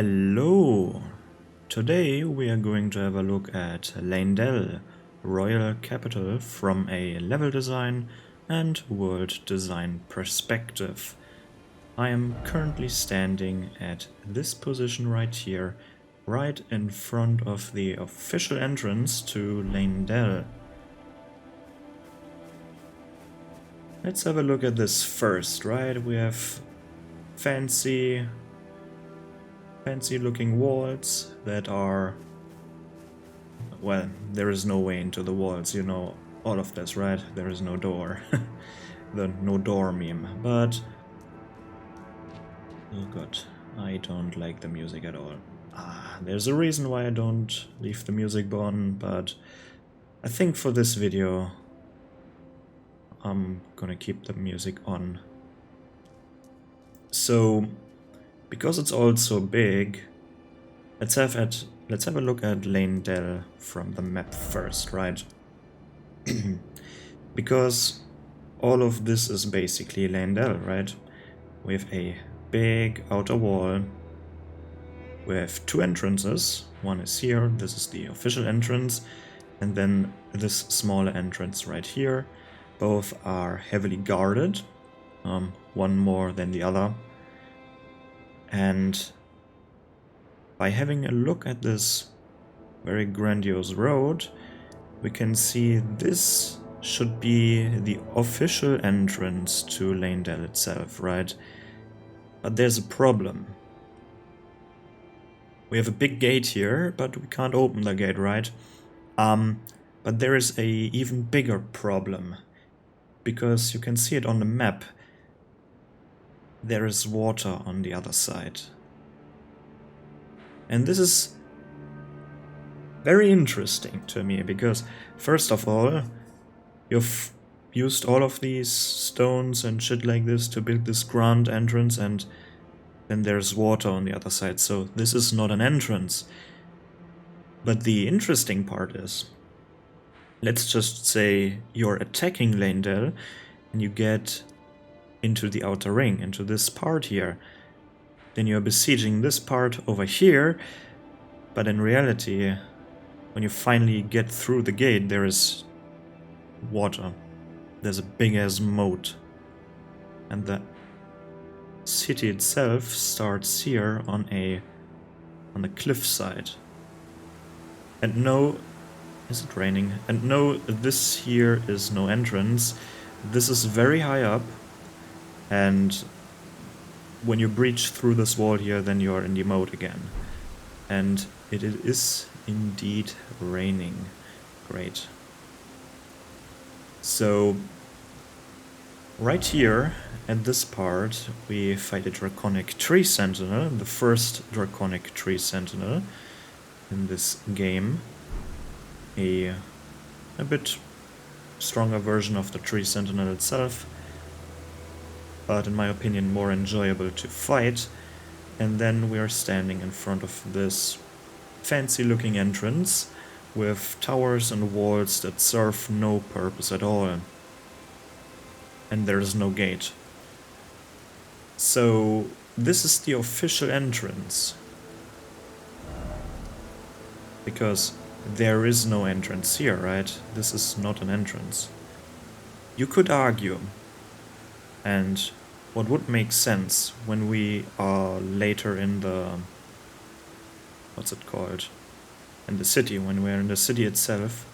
Hello! Today we are going to have a look at Leyndell, royal capital from a level design and world design perspective. I am currently standing at this position right here, right in front of the official entrance to Leyndell. Let's have a look at this first, right? We have fancy looking walls that are, well, there is no way into the walls, you know all of this, right? There is no door. The no door meme. But oh god, I don't like the music at all. There's a reason why I don't leave the music on, but I think for this video I'm gonna keep the music on. So because it's all so big, let's have a look at Leyndell from the map first, right? Because all of this is basically Leyndell, right? We have a big outer wall. We have two entrances. One is here, this is the official entrance, and then this smaller entrance right here. Both are heavily guarded, one more than the other. And by having a look at this very grandiose road, we can see this should be the official entrance to Leyndell itself, right? But there's a problem. We have a big gate here, but we can't open the gate, right? But there is a even bigger problem, because you can see it on the map. There is water on the other side. And this is very interesting to me, because first of all, you've used all of these stones and shit like this to build this grand entrance, and then there's water on the other side, so this is not an entrance. But the interesting part is, let's just say you're attacking Leyndell and you get into the outer ring, into this part here. Then you're besieging this part over here, but in reality, when you finally get through the gate, there is water. There's a big ass moat. And the city itself starts here on the cliff side. And no, is it raining? And no, this here is no entrance. This is very high up, and when you breach through this wall here, then you're in the moat again. And it is indeed raining. Great. So right here at this part we fight a draconic tree sentinel, the first draconic tree sentinel in this game. A bit stronger version of the tree sentinel itself, but in my opinion more enjoyable to fight. And then we are standing in front of this fancy looking entrance with towers and walls that serve no purpose at all. And there is no gate. So this is the official entrance, because there is no entrance here, right? This is not an entrance. You could argue, and what would make sense when we are later in the, what's it called, in the city, when we're in the city itself,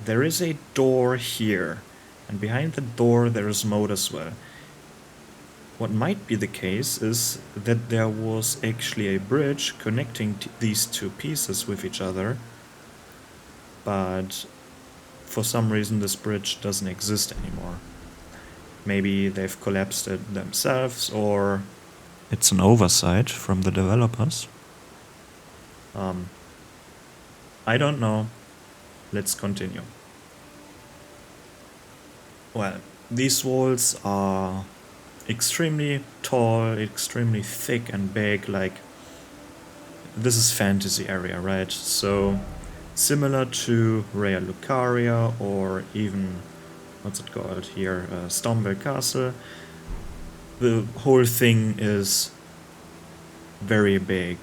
there is a door here, and behind the door there is moat as well. What might be the case is that there was actually a bridge connecting these two pieces with each other, but for some reason this bridge doesn't exist anymore. Maybe they've collapsed it themselves, or it's an oversight from the developers. I don't know. Let's continue. Well, these walls are extremely tall, extremely thick and big, like this is fantasy area, right? So similar to Raya Lucaria, or even, what's it called here, Stormvale Castle. The whole thing is very big,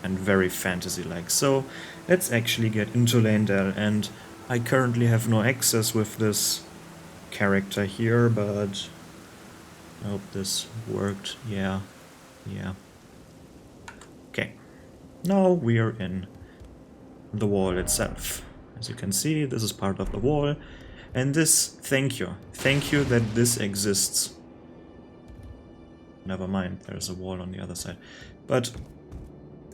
and very fantasy-like. So let's actually get into Leyndell, and I currently have no access with this character here, but I hope this worked. Yeah. Okay, now we are in the wall itself. As you can see, this is part of the wall, and this, thank you that this exists. Never mind, there's a wall on the other side. But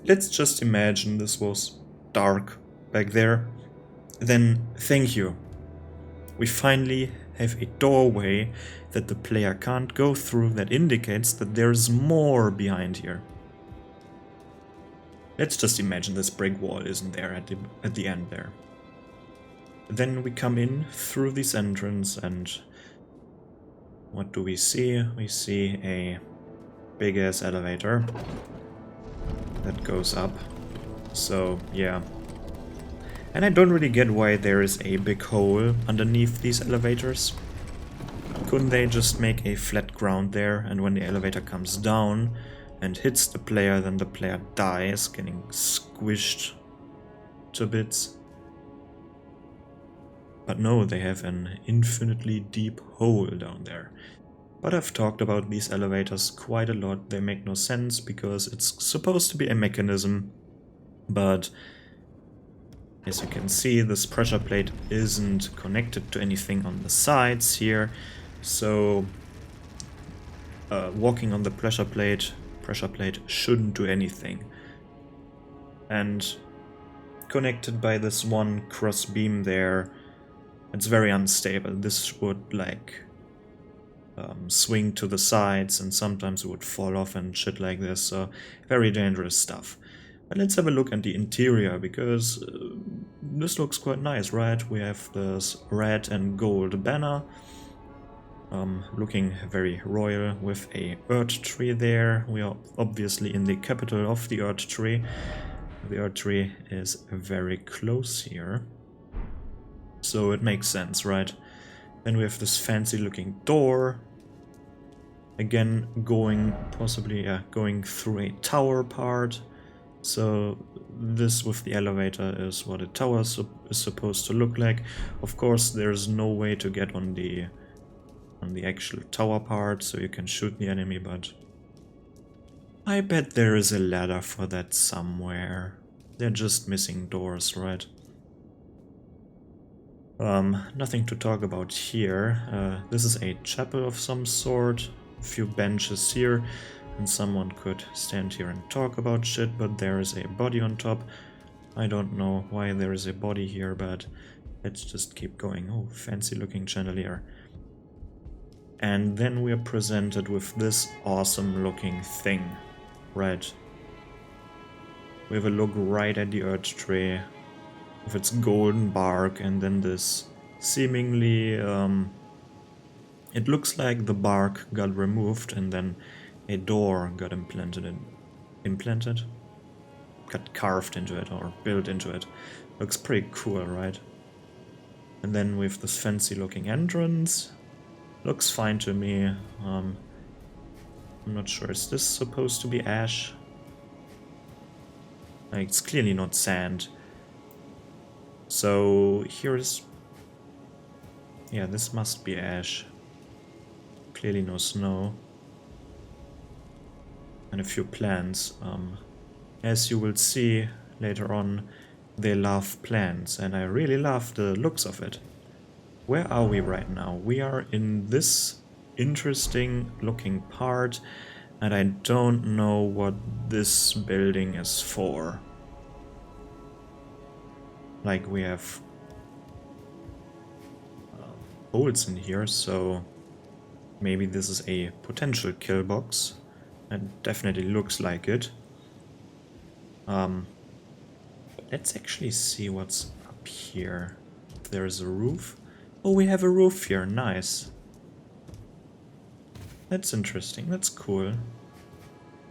let's just imagine this was dark back there. Then thank you. We finally have a doorway that the player can't go through that indicates that there's more behind here. Let's just imagine this brick wall isn't there at the end there. Then we come in through this entrance, and what do we see? We see a big ass elevator that goes up. So yeah. And I don't really get why there is a big hole underneath these elevators. Couldn't they just make a flat ground there, and when the elevator comes down and hits the player, then the player dies, getting squished to bits? But no, they have an infinitely deep hole down there. But I've talked about these elevators quite a lot. They make no sense because it's supposed to be a mechanism, but as you can see, this pressure plate isn't connected to anything on the sides here, so walking on the pressure plate shouldn't do anything. And connected by this one cross beam there, it's very unstable. This would like swing to the sides, and sometimes it would fall off and shit like this, so very dangerous stuff. But let's have a look at the interior, because this looks quite nice, right? We have this red and gold banner, looking very royal, with a Earth tree there. We are obviously in the capital of the Earth tree. The Earth tree is very close here, so it makes sense, right? Then we have this fancy looking door, again going through a tower part. So this with the elevator is what a tower is supposed to look like. Of course, there's no way to get on the actual tower part, so you can shoot the enemy, but I bet there is a ladder for that somewhere. They're just missing doors, right? Nothing to talk about here. This is a chapel of some sort. A few benches here, and someone could stand here and talk about shit, but there is a body on top. I don't know why there is a body here, but let's just keep going. Oh, fancy looking chandelier. And then we are presented with this awesome looking thing, right? We have a look right at the Earth tree with its golden bark, and then this seemingly it looks like the bark got removed and then a door got got carved into it or built into it. Looks pretty cool, right? And then with this fancy looking entrance, looks fine to me. I'm not sure, is this supposed to be ash? Like, it's clearly not sand. So here's, yeah, this must be ash. Clearly no snow. And a few plants. As you will see later on, they love plants, and I really love the looks of it. Where are we right now? We are in this interesting looking part, and I don't know what this building is for. Like, we have holes in here, so maybe this is a potential kill box. It definitely looks like it. Let's actually see what's up here. If there is a roof. Oh, we have a roof here, nice. That's interesting, that's cool.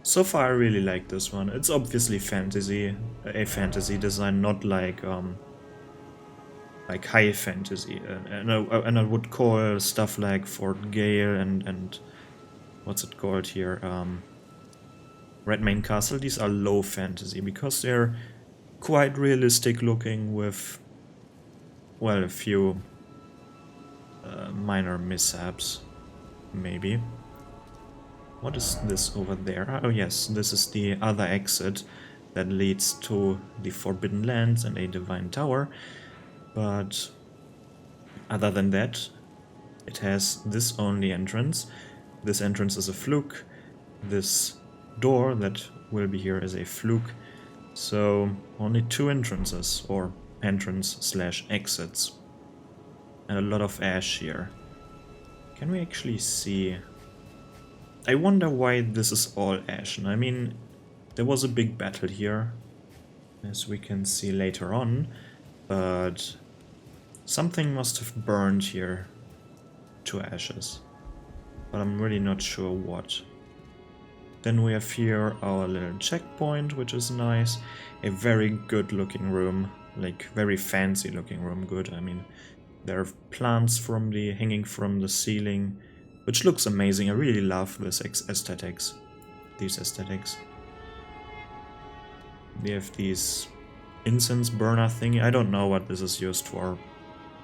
So far I really like this one. It's obviously fantasy, a fantasy design, not like high fantasy. And I would call stuff like Fort Gale and what's it called here? Red Main Castle, these are low fantasy because they're quite realistic looking with, well, a few minor mishaps, maybe. What is this over there? Oh yes, this is the other exit that leads to the Forbidden Lands and a Divine Tower, but other than that, it has this only entrance. This entrance is a fluke. This door that will be here is a fluke. So only 2 entrances, or entrance/exits. And a lot of ash here. Can we actually see? I wonder why this is all ashen. I mean, there was a big battle here, as we can see later on, but something must have burned here to ashes. But I'm really not sure what. Then we have here our little checkpoint, which is nice. A very good looking room, like very fancy looking room, good. I mean, there are plants hanging from the ceiling, which looks amazing. I really love this aesthetics, these aesthetics. They have these incense burner thingy. I don't know what this is used for.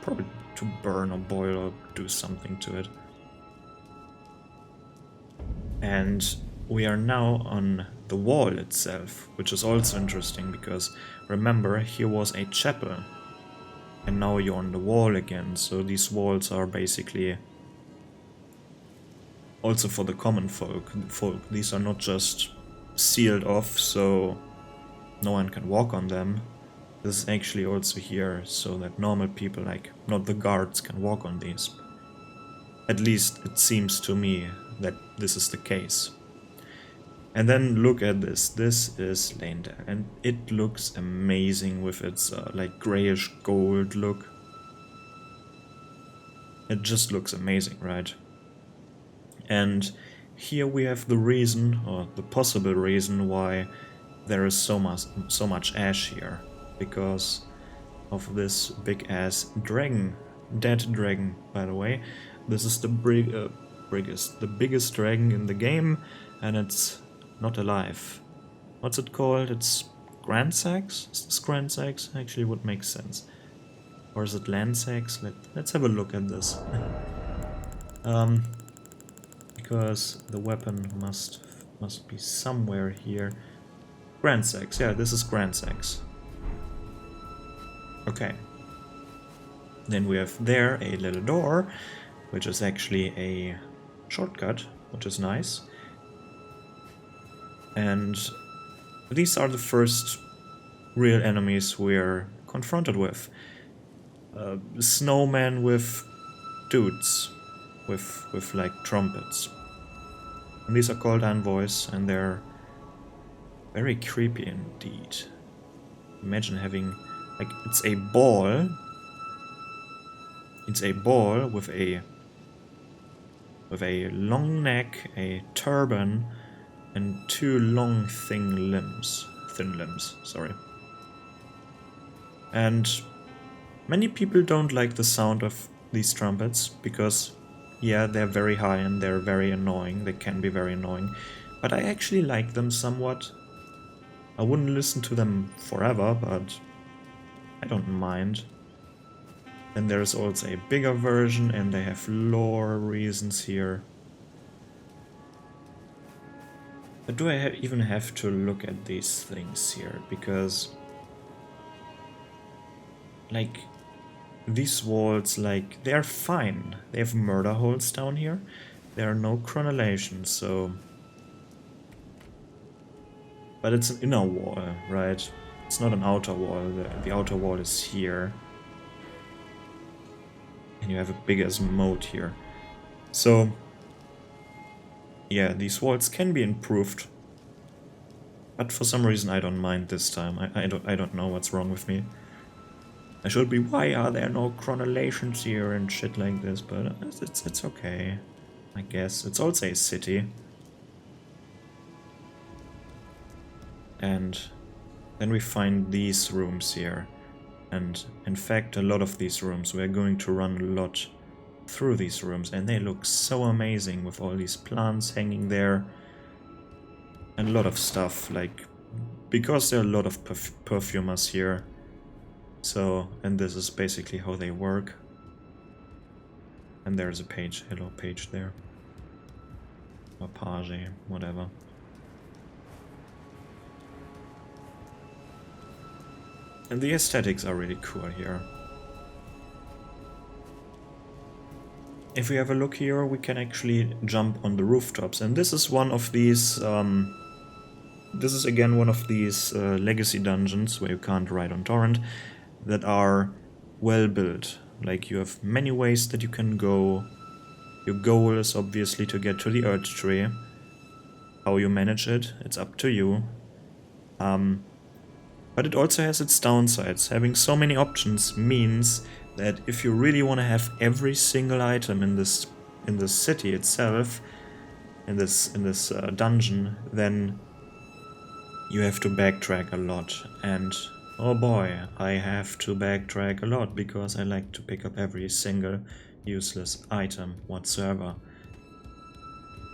Probably to burn or boil or do something to it. And we are now on the wall itself, which is also interesting because remember, here was a chapel. And now you're on the wall again, so these walls are basically also for the common folk. These are not just sealed off so no one can walk on them. This is actually also here so that normal people, like not the guards, can walk on these. At least it seems to me that this is the case. And then look at this. This is Leyndell, and it looks amazing with its like grayish gold look. It just looks amazing, right? And here we have the reason, or the possible reason, why there is so much ash here, because of this big ass dragon, dead dragon, by the way. This is the biggest dragon in the game, and it's not alive. What's it called? It's Grandsax? Is this Grandsax? Actually would make sense. Or is it Landsax? Let's have a look at this. Because the weapon must be somewhere here. Grandsax, yeah, this is Grandsax. Okay. Then we have there a little door, which is actually a shortcut, which is nice. And these are the first real enemies we're confronted with. Snowmen with dudes, with like trumpets. And these are called envoys, and they're very creepy indeed. Imagine having, like, it's a ball. It's a ball with a long neck, a turban, and 2 long thin limbs, sorry. And many people don't like the sound of these trumpets because, yeah, they're very high and they're very annoying. They can be very annoying, but I actually like them somewhat. I wouldn't listen to them forever, but I don't mind. Then there's also a bigger version, and they have lore reasons here. But do I even have to look at these things here? Because, like, these walls, like, they're fine. They have murder holes down here. There are no crenellations, so... But it's an inner wall, right? It's not an outer wall. The outer wall is here. And you have a big as moat here. So... yeah, these walls can be improved. But for some reason I don't mind this time. I don't know what's wrong with me. I should be, why are there no crenellations here and shit like this, but it's okay. I guess. It's also a city. And then we find these rooms here. And in fact, a lot of these rooms, we're going to run a lot through these rooms, and they look so amazing with all these plants hanging there. And a lot of stuff, like, because there are a lot of perfumers here. So, and this is basically how they work. And there's a page, hello page there. Or page, whatever. And the aesthetics are really cool here. If we have a look here, we can actually jump on the rooftops. And this is one of these... this is again one of these legacy dungeons where you can't ride on torrent that are well built. Like, you have many ways that you can go. Your goal is obviously to get to the Earth Tree. How you manage it, it's up to you. But it also has its downsides. Having so many options means that if you really want to have every single item in this city itself, in this dungeon, then you have to backtrack a lot. And oh boy, I have to backtrack a lot because I like to pick up every single useless item whatsoever.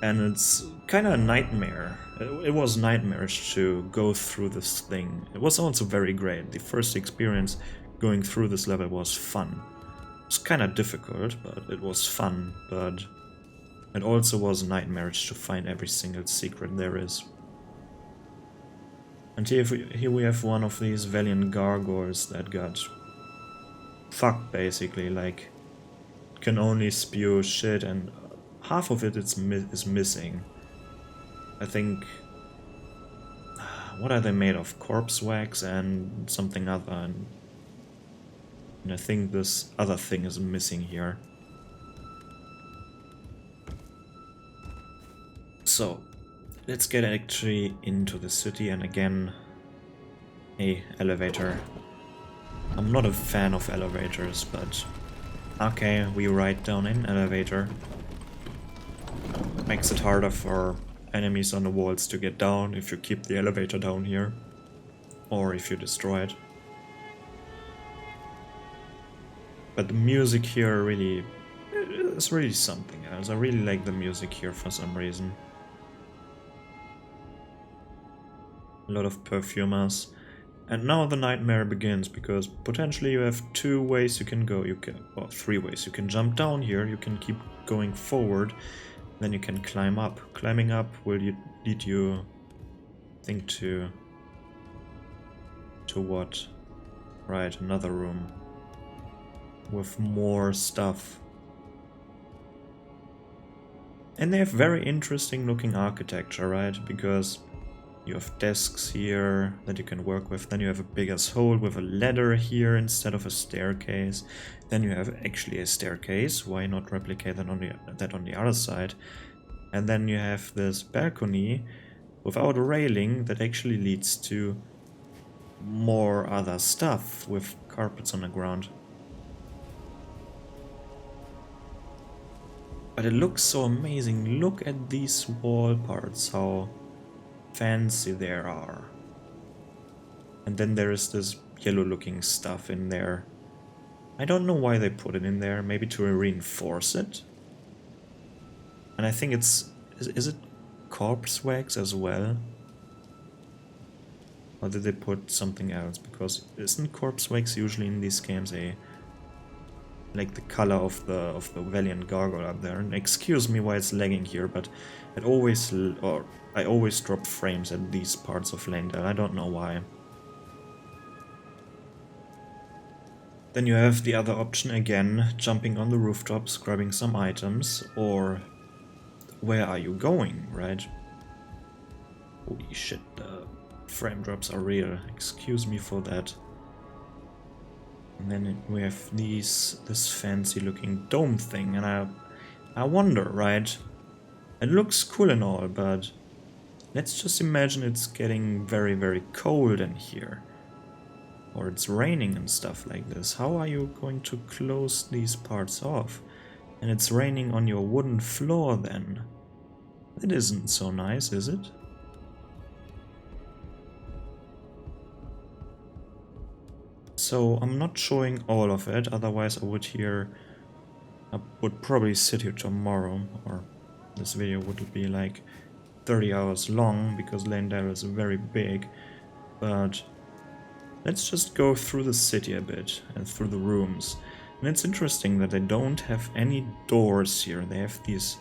And it's kind of a nightmare. It was nightmarish to go through this thing. It was also very great. The first experience going through this level was fun. It was kind of difficult, but it was fun. But it also was nightmarish to find every single secret there is. And here we have one of these valiant gargoyles that got fucked, basically. Like, can only spew shit, and half of it is missing. I think... what are they made of? Corpse wax and something other. And I think this other thing is missing here. So, let's get actually into the city, and again, a elevator. I'm not a fan of elevators, but okay, we ride down an elevator. Makes it harder for enemies on the walls to get down if you keep the elevator down here, or if you destroy it. But the music here really is really something else. I really like the music here for some reason. A lot of perfumers. And now the nightmare begins, because potentially you have two ways you can go. Well, three ways. You can jump down here, you can keep going forward, then you can climb up. Climbing up will lead you, I think, to what? Right, another room with more stuff. And they have very interesting looking architecture, right? Because you have desks here that you can work with, then you have a bigger hole with a ladder here instead of a staircase. Then you have actually a staircase, why not replicate that on the other side? And then you have this balcony without a railing that actually leads to more other stuff with carpets on the ground. But it looks so amazing. Look at these wall parts, how fancy there are. And then there is this yellow looking stuff in there. I don't know why they put it in there, maybe to reinforce it. And I think it's... is it corpse wax as well? Or did they put something else? Because isn't corpse wax usually in these games like the color of the valiant gargoyle up there? And excuse me why it's lagging here, but I always drop frames at these parts of Leyndell. I don't know why. Then you have the other option again, jumping on the rooftops, grabbing some items, or where are you going, right? Holy shit, the frame drops are real. Excuse me for that. And then we have this fancy looking dome thing, and I wonder, right? It looks cool and all, but let's just imagine it's getting very, very cold in here. Or it's raining and stuff like this. How are you going to close these parts off? And it's raining on your wooden floor then. It isn't so nice, is it? So I'm not showing all of it, otherwise I would probably sit here tomorrow, or this video would be like 30 hours long because Leyndell is very big, but let's just go through the city a bit and through the rooms. And it's interesting that they don't have any doors here. They have these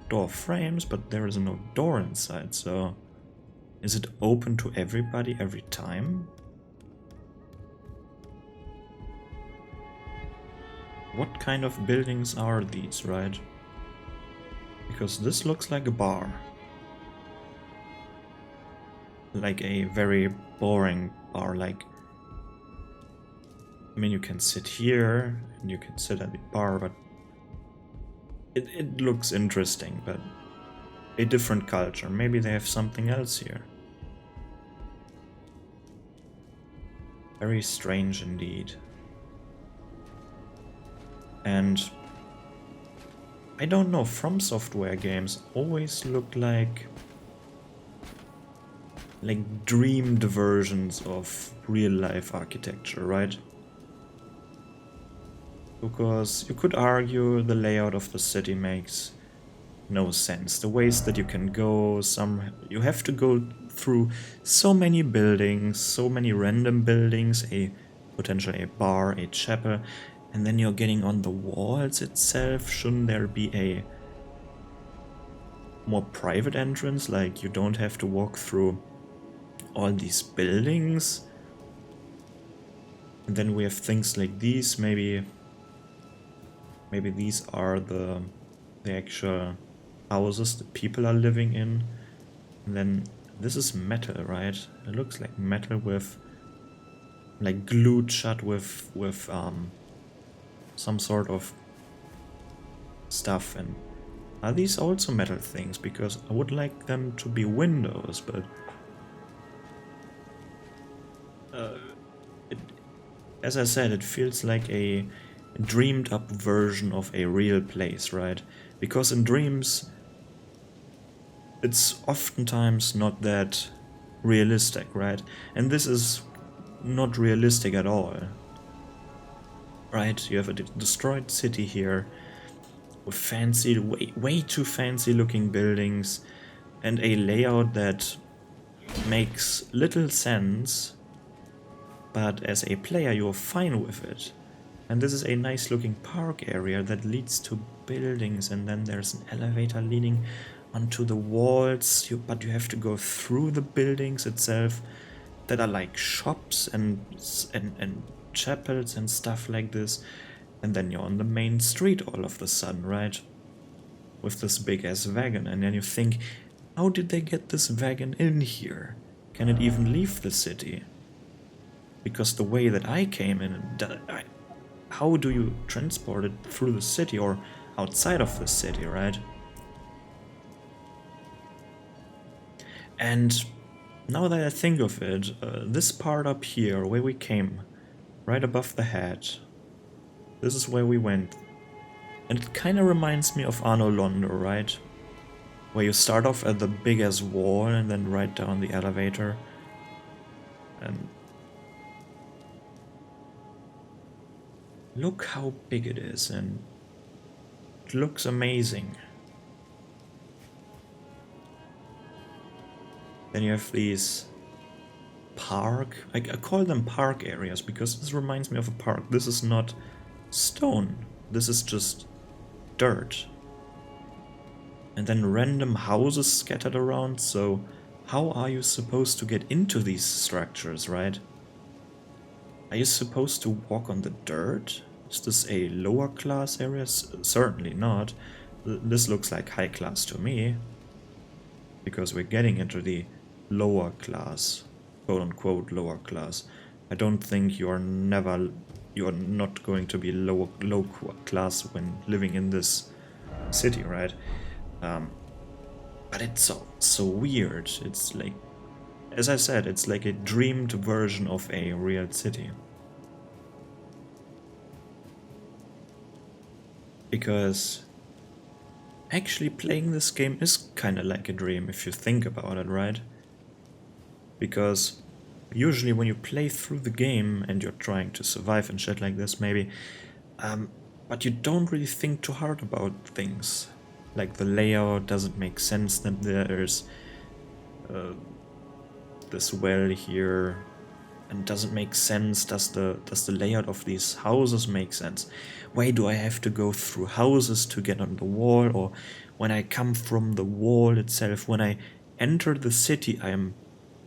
door frames, but there is no door inside, so is it open to everybody every time? What kind of buildings are these, right? Because this looks like a bar. Like a very boring bar, like... I mean, you can sit here, and you can sit at the bar, but... It looks interesting, but... A different culture. Maybe they have something else here. Very strange indeed. And... I don't know, From Software games always look like dreamed versions of real-life architecture, right? Because you could argue the layout of the city makes no sense. The ways that you can go, you have to go through so many buildings, so many random buildings, potentially a bar, a chapel, and then you're getting on the walls itself. Shouldn't there be a more private entrance, like you don't have to walk through all these buildings? And then we have things like these. Maybe these are the actual houses that people are living in. And then this is metal, right? It looks like metal with like glued shut with some sort of stuff. And are these also metal things? Because I would like them to be windows, but as I said, it feels like a dreamed up version of a real place, right? Because in dreams, it's oftentimes not that realistic, right? And this is not realistic at all, right? You have a destroyed city here with fancy, way too fancy looking buildings and a layout that makes little sense, but as a player you're fine with it. And this is a nice looking park area that leads to buildings, and then there's an elevator leading onto the walls, but you have to go through the buildings itself that are like shops and chapels and stuff like this. And then you're on the main street all of the sudden, right? With this big ass wagon, and then you think, how did they get this wagon in here? Can it even leave the city? Because the way that I came in, how do you transport it through the city or outside of the city, right? And now that I think of it, this part up here, where we came, right above the head, this is where we went. And it kind of reminds me of Anno Londo, right? Where you start off at the biggest wall and then right down the elevator. And look how big it is, and it looks amazing. Then you have these park, I call them park areas because this reminds me of a park. This is not stone, this is just dirt. And then random houses scattered around, so how are you supposed to get into these structures, right? Are you supposed to walk on the dirt? Is this a lower class area? Certainly not. This looks like high class to me. Because we're getting into the lower class, quote unquote lower class. I don't think you're not going to be low class when living in this city, right? But it's so weird. It's like, as I said, it's like a dreamed version of a real city. Because actually playing this game is kind of like a dream if you think about it, right? Because usually when you play through the game and you're trying to survive and shit like this, maybe, but you don't really think too hard about things. Like the layout doesn't make sense, that there's this well here, and does it make sense? Does the layout of these houses make sense? Why do I have to go through houses to get on the wall? Or when I come from the wall itself, when I enter the city, I am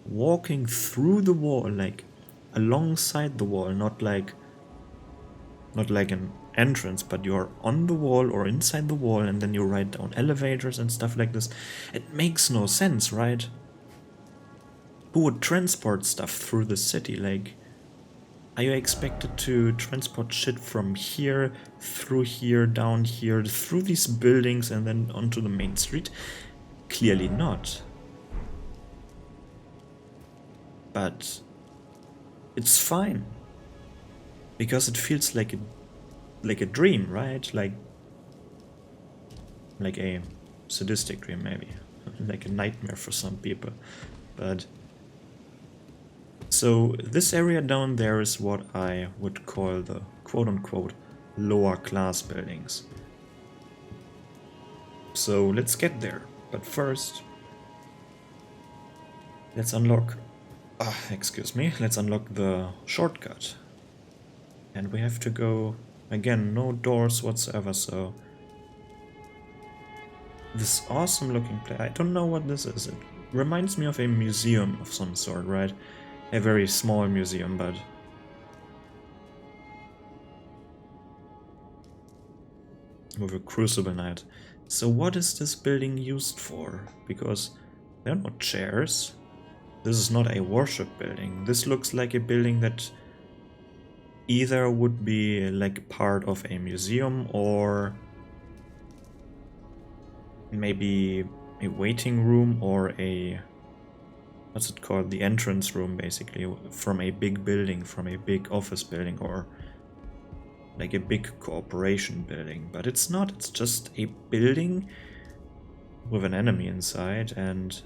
walking through the wall, like alongside the wall, not like an entrance, but you're on the wall or inside the wall, and then you ride down elevators and stuff like this. It makes no sense, right? Who would transport stuff through the city? Like, are you expected to transport shit from here, down here, through these buildings and then onto the main street? Clearly not. But it's fine. Because it feels like a dream, right? Like a sadistic dream, maybe. Like a nightmare for some people. But so this area down there is what I would call the quote-unquote lower class buildings. So let's get there. But first, let's unlock... let's unlock the shortcut. And we have to go... Again, no doors whatsoever, so... This awesome looking place... I don't know what this is. It reminds me of a museum of some sort, right? A very small museum, but... with a crucible knight. So what is this building used for? Because there are no chairs. This is not a worship building. This looks like a building that either would be like part of a museum or maybe a waiting room or a... what's it called? The entrance room, basically, from a big building, from a big office building, or like a big corporation building. But it's not, it's just a building with an enemy inside and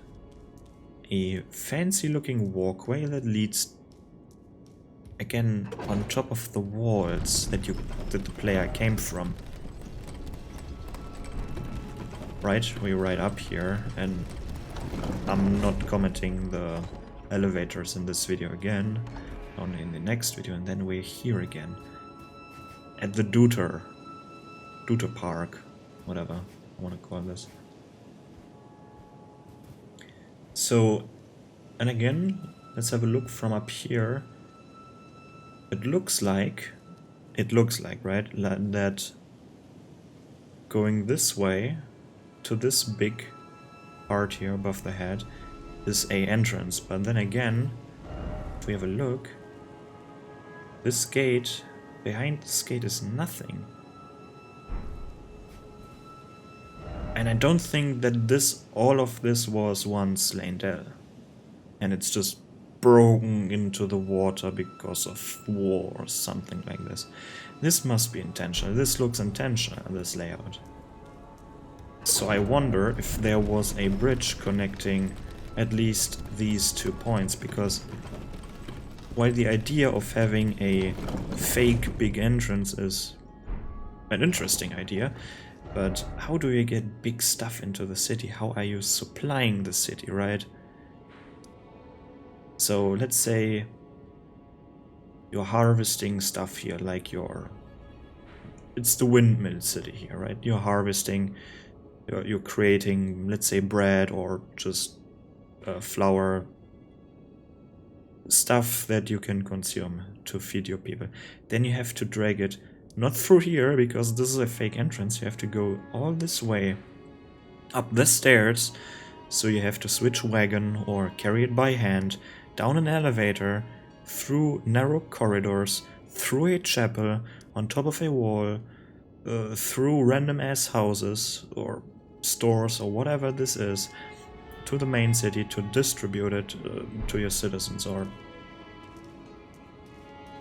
a fancy looking walkway that leads again on top of the walls that the player came from. Right, we ride up here, and I'm not commenting the elevators in this video again, only in the next video, and then we're here again at the Duter Park, whatever I want to call this. So, and again, let's have a look from up here. It looks like, right, that going this way to this big part here above the head is a entrance, but then again, if we have a look, this gate, behind this gate is nothing. And I don't think that all of this was once Leyndell, and it's just broken into the water because of war or something like this. This must be intentional. This looks intentional, this layout. So I wonder if there was a bridge connecting at least these 2 points, because while the idea of having a fake big entrance is an interesting idea, but how do you get big stuff into the city? How are you supplying the city, right? So let's say you're harvesting stuff here, like it's the windmill city here, right? You're harvesting, you're creating, let's say, bread or just flour, stuff that you can consume to feed your people. Then you have to drag it, not through here, because this is a fake entrance. You have to go all this way up the stairs, so you have to switch wagon or carry it by hand, down an elevator, through narrow corridors, through a chapel, on top of a wall, through random ass houses or stores or whatever this is, to the main city to distribute it to your citizens. Or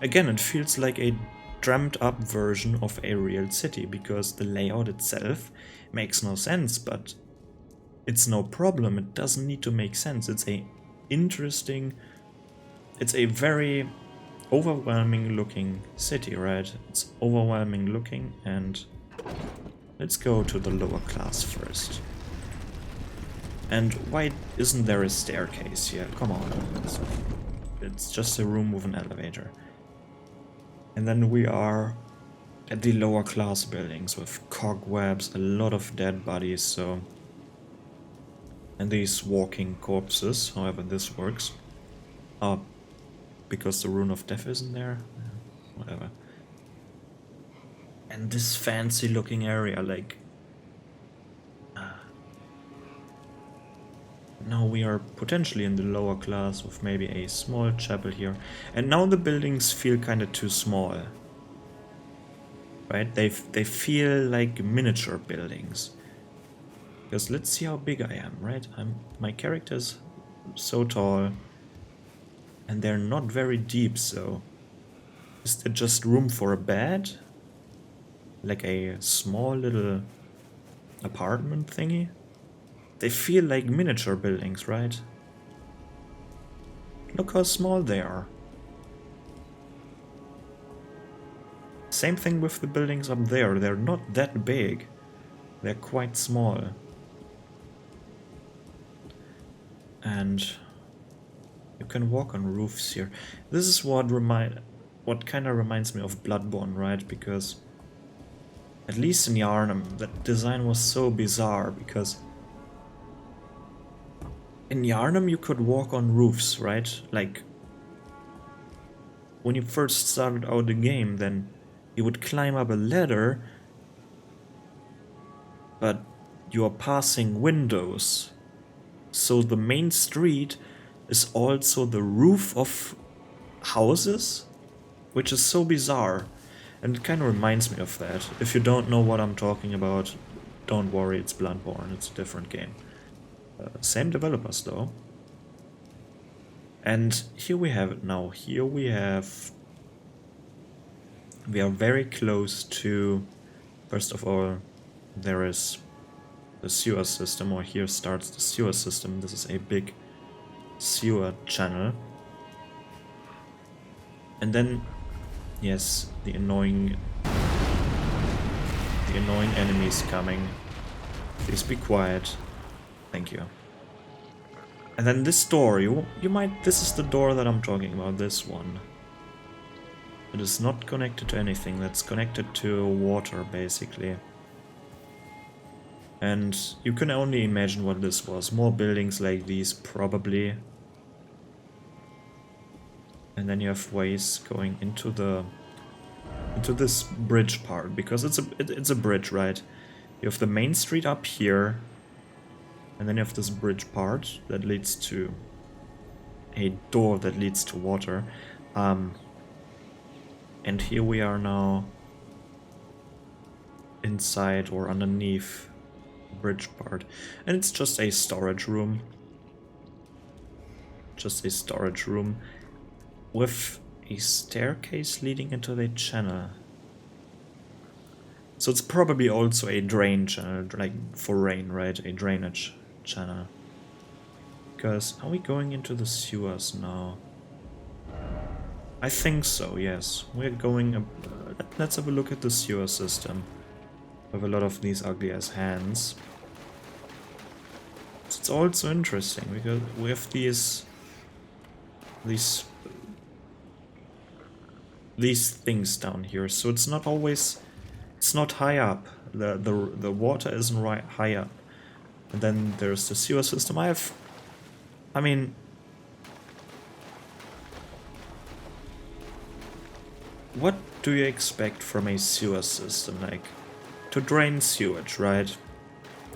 again, it feels like a dreamt up version of a real city, because the layout itself makes no sense, but it's no problem. It doesn't need to make sense. It's a very overwhelming looking city, right? It's overwhelming looking, and let's go to the lower class first. And why isn't there a staircase here? Come on. It's just a room with an elevator. And then we are at the lower class buildings with cobwebs, a lot of dead bodies, so... And these walking corpses, however this works. Because the rune of death isn't there? Whatever. And this fancy looking area, like... Now we are potentially in the lower class with maybe a small chapel here. And now the buildings feel kind of too small. Right? They feel like miniature buildings. Because let's see how big I am, right? My character's so tall. And they're not very deep, so... Is there just room for a bed? Like a small little apartment thingy? They feel like miniature buildings, right? Look how small they are. Same thing with the buildings up there. They're not that big. They're quite small. And you can walk on roofs here. This is what kind of reminds me of Bloodborne, right? Because at least in Yharnam, that design was so bizarre, because in Yharnam you could walk on roofs, right? Like when you first started out the game, then you would climb up a ladder, but you are passing windows. So the main street is also the roof of houses, which is so bizarre. And it kind of reminds me of that. If you don't know what I'm talking about, don't worry, it's Bloodborne, it's a different game. Same developers though. And here we have it now. Here we are very close to, first of all, there is the sewer system, or here starts the sewer system. This is a big sewer channel. And then, yes, the annoying enemies coming. Please be quiet. Thank you. And then this door, this is the door that I'm talking about, this one. It is not connected to anything, that's connected to water, basically. And you can only imagine what this was. More buildings like these, probably. And then you have ways going into this bridge part, because it's a bridge, right? You have the main street up here, and then you have this bridge part that leads to a door that leads to water. And here we are now inside or underneath the bridge part. And it's just a storage room. Just a storage room with a staircase leading into the channel. So it's probably also a drain channel, like for rain, right? A drainage channel. Because are we going into the sewers now? I think so, yes. We're going... let's have a look at the sewer system. With a lot of these ugly ass hands. It's also interesting because we have these things down here. So it's not always... It's not high up. The water isn't right high up. And then there's the sewer system. I mean... What do you expect from a sewer system? Like, to drain sewage, right?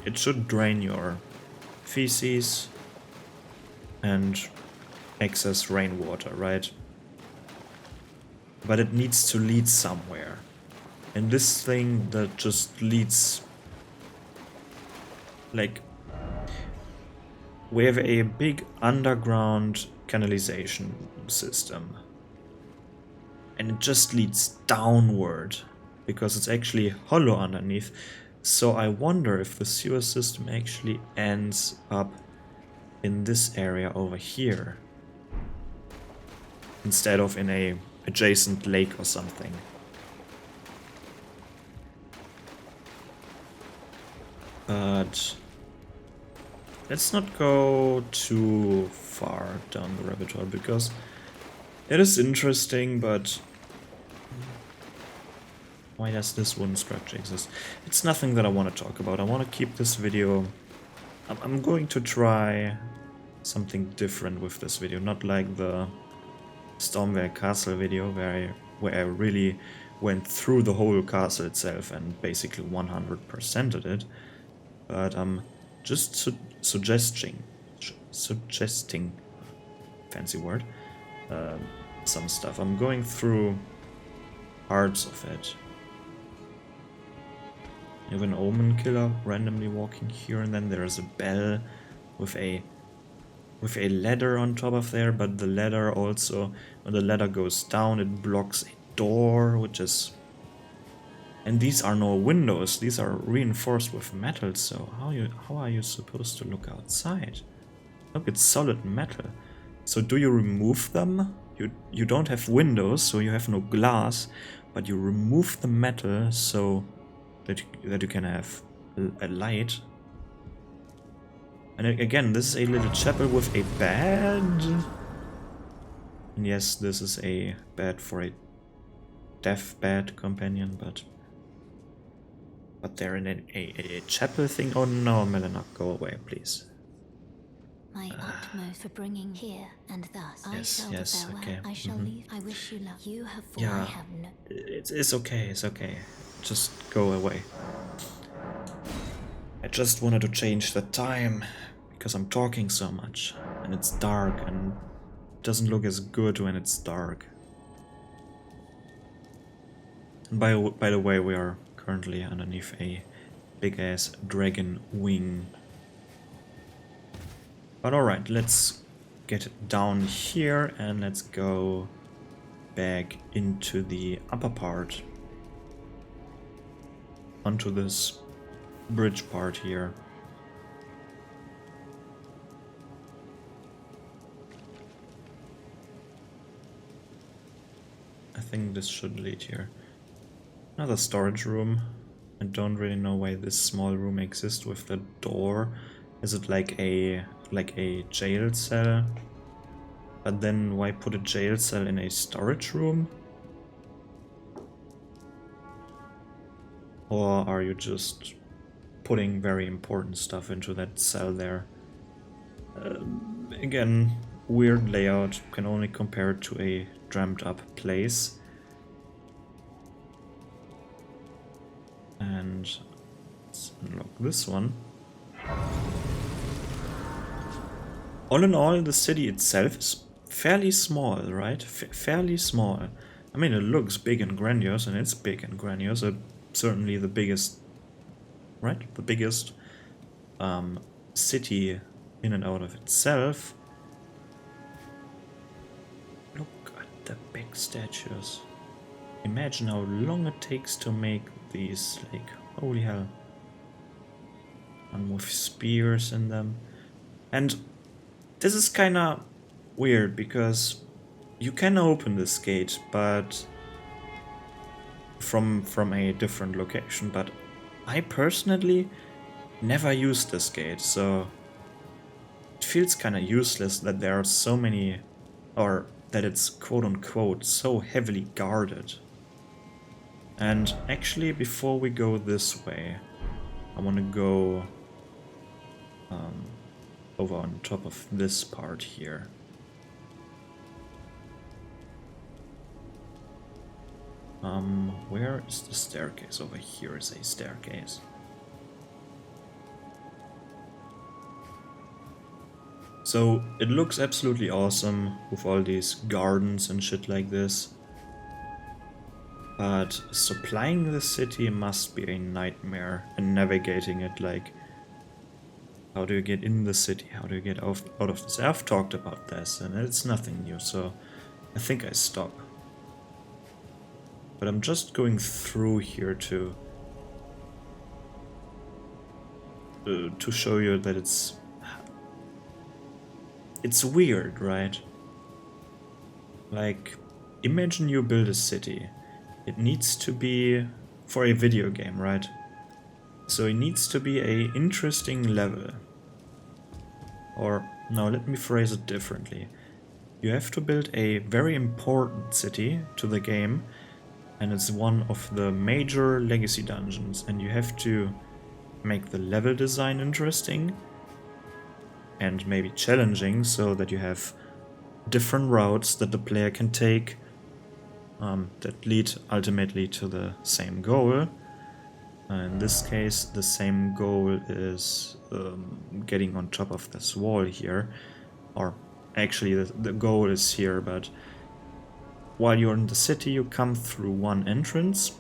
It should drain your feces and excess rainwater, right? But it needs to lead somewhere. And this thing that just leads... Like... We have a big underground canalization system. And it just leads downward, because it's actually hollow underneath. So I wonder if the sewer system actually ends up in this area over here, instead of in a adjacent lake or something. But let's not go too far down the rabbit hole, because it is interesting, but why does this wooden structure exist? It's nothing that I want to talk about. I want to keep this video... I'm going to try something different with this video, not like the Stormware Castle video where I really went through the whole castle itself and basically 100%ed it, but I'm just suggesting, fancy word, some stuff. I'm going through parts of it. You have an omen killer randomly walking here, and then there's a bell with a ladder on top of there, but the ladder also, when the ladder goes down, it blocks a door, which is... And these are no windows, these are reinforced with metal, so how are you supposed to look outside? Look, it's solid metal. So do you remove them? You don't have windows, so you have no glass, but you remove the metal so that you can have a light. And again, this is a little chapel with a bed. And yes, this is a bed for a deaf bed companion, but they're in a chapel thing. Oh no, Melina, go away, please. My utmost for bringing here, and thus Yes, I shall farewell. okay. I shall leave. I wish you luck. You have for Yeah, I have no. it's okay, it's okay. Just go away. I just wanted to change the time because I'm talking so much and it's dark and it doesn't look as good when it's dark. And by the way, we are currently underneath a big ass dragon wing. But alright, let's get down here and let's go back into the upper part. Onto this bridge part here. I think this should lead here. Another storage room. I don't really know why this small room exists with the door. Is it like a jail cell? But then why put a jail cell in a storage room? Or are you just putting very important stuff into that cell there? Again, weird layout, can only compare it to a dreamt up place. And let's unlock this one. All in all, the city itself is fairly small, right? Fairly small. I mean, it looks big and grandiose, and it's big and grandiose. Certainly the biggest, right? The biggest city in and out of itself. Look at the big statues. Imagine how long it takes to make these, like, holy hell. And with spears in them. And this is kinda weird because you can open this gate, but from a different location, but I personally never used this gate, so it feels kinda useless that there are so many, or that it's quote-unquote so heavily guarded. And actually, before we go this way, I want to go over on top of this part here. Where is the staircase? Over here is a staircase. So it looks absolutely awesome with all these gardens and shit like this. But supplying the city must be a nightmare, and navigating it, like, how do you get in the city? How do you get out of this? I've talked about this and it's nothing new, so I think I stop. But I'm just going through here to show you that it's weird, right? Like, imagine you build a city. It needs to be for a video game, right? So it needs to be an interesting level. Or, no, let me phrase it differently. You have to build a very important city to the game, and it's one of the major legacy dungeons, and you have to make the level design interesting and maybe challenging so that you have different routes that the player can take that lead ultimately to the same goal. In this case, the same goal is getting on top of this wall here, or actually the goal is here, but while you're in the city you come through one entrance,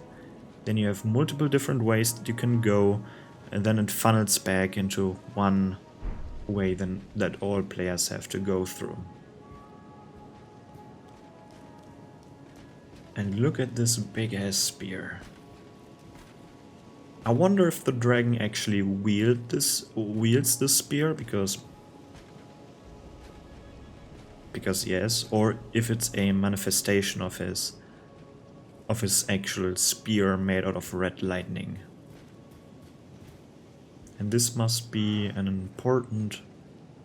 then you have multiple different ways that you can go, and then it funnels back into one way that all players have to go through. And look at this big ass spear. I wonder if the dragon actually wields this spear, because yes, or if it's a manifestation of his actual spear made out of red lightning. And this must be an important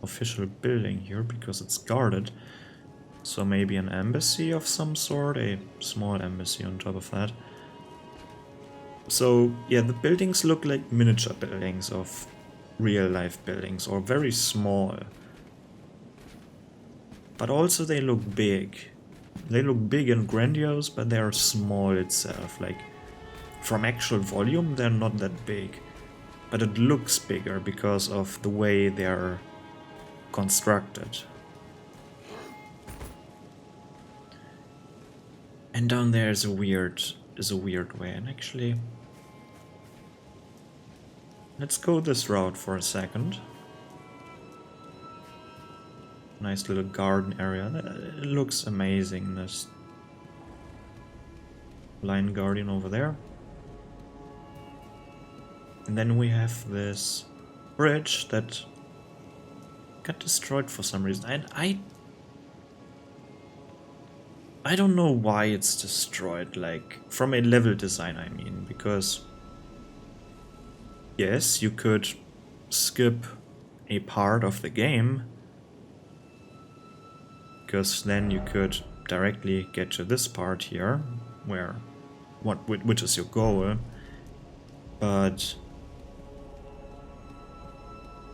official building here because it's guarded. So maybe an embassy of some sort, a small embassy on top of that. So yeah, the buildings look like miniature buildings of real life buildings, or very small. But also they look big. They look big and grandiose, but they are small itself. Like, from actual volume they're not that big. But it looks bigger because of the way they're constructed. And down there is a weird way, and actually let's go this route for a second. Nice little garden area. It looks amazing, this Lion Guardian over there. And then we have this bridge that got destroyed for some reason. And I don't know why it's destroyed, like, from a level design I mean, because yes, you could skip a part of the game, because then you could directly get to this part here, which is your goal, but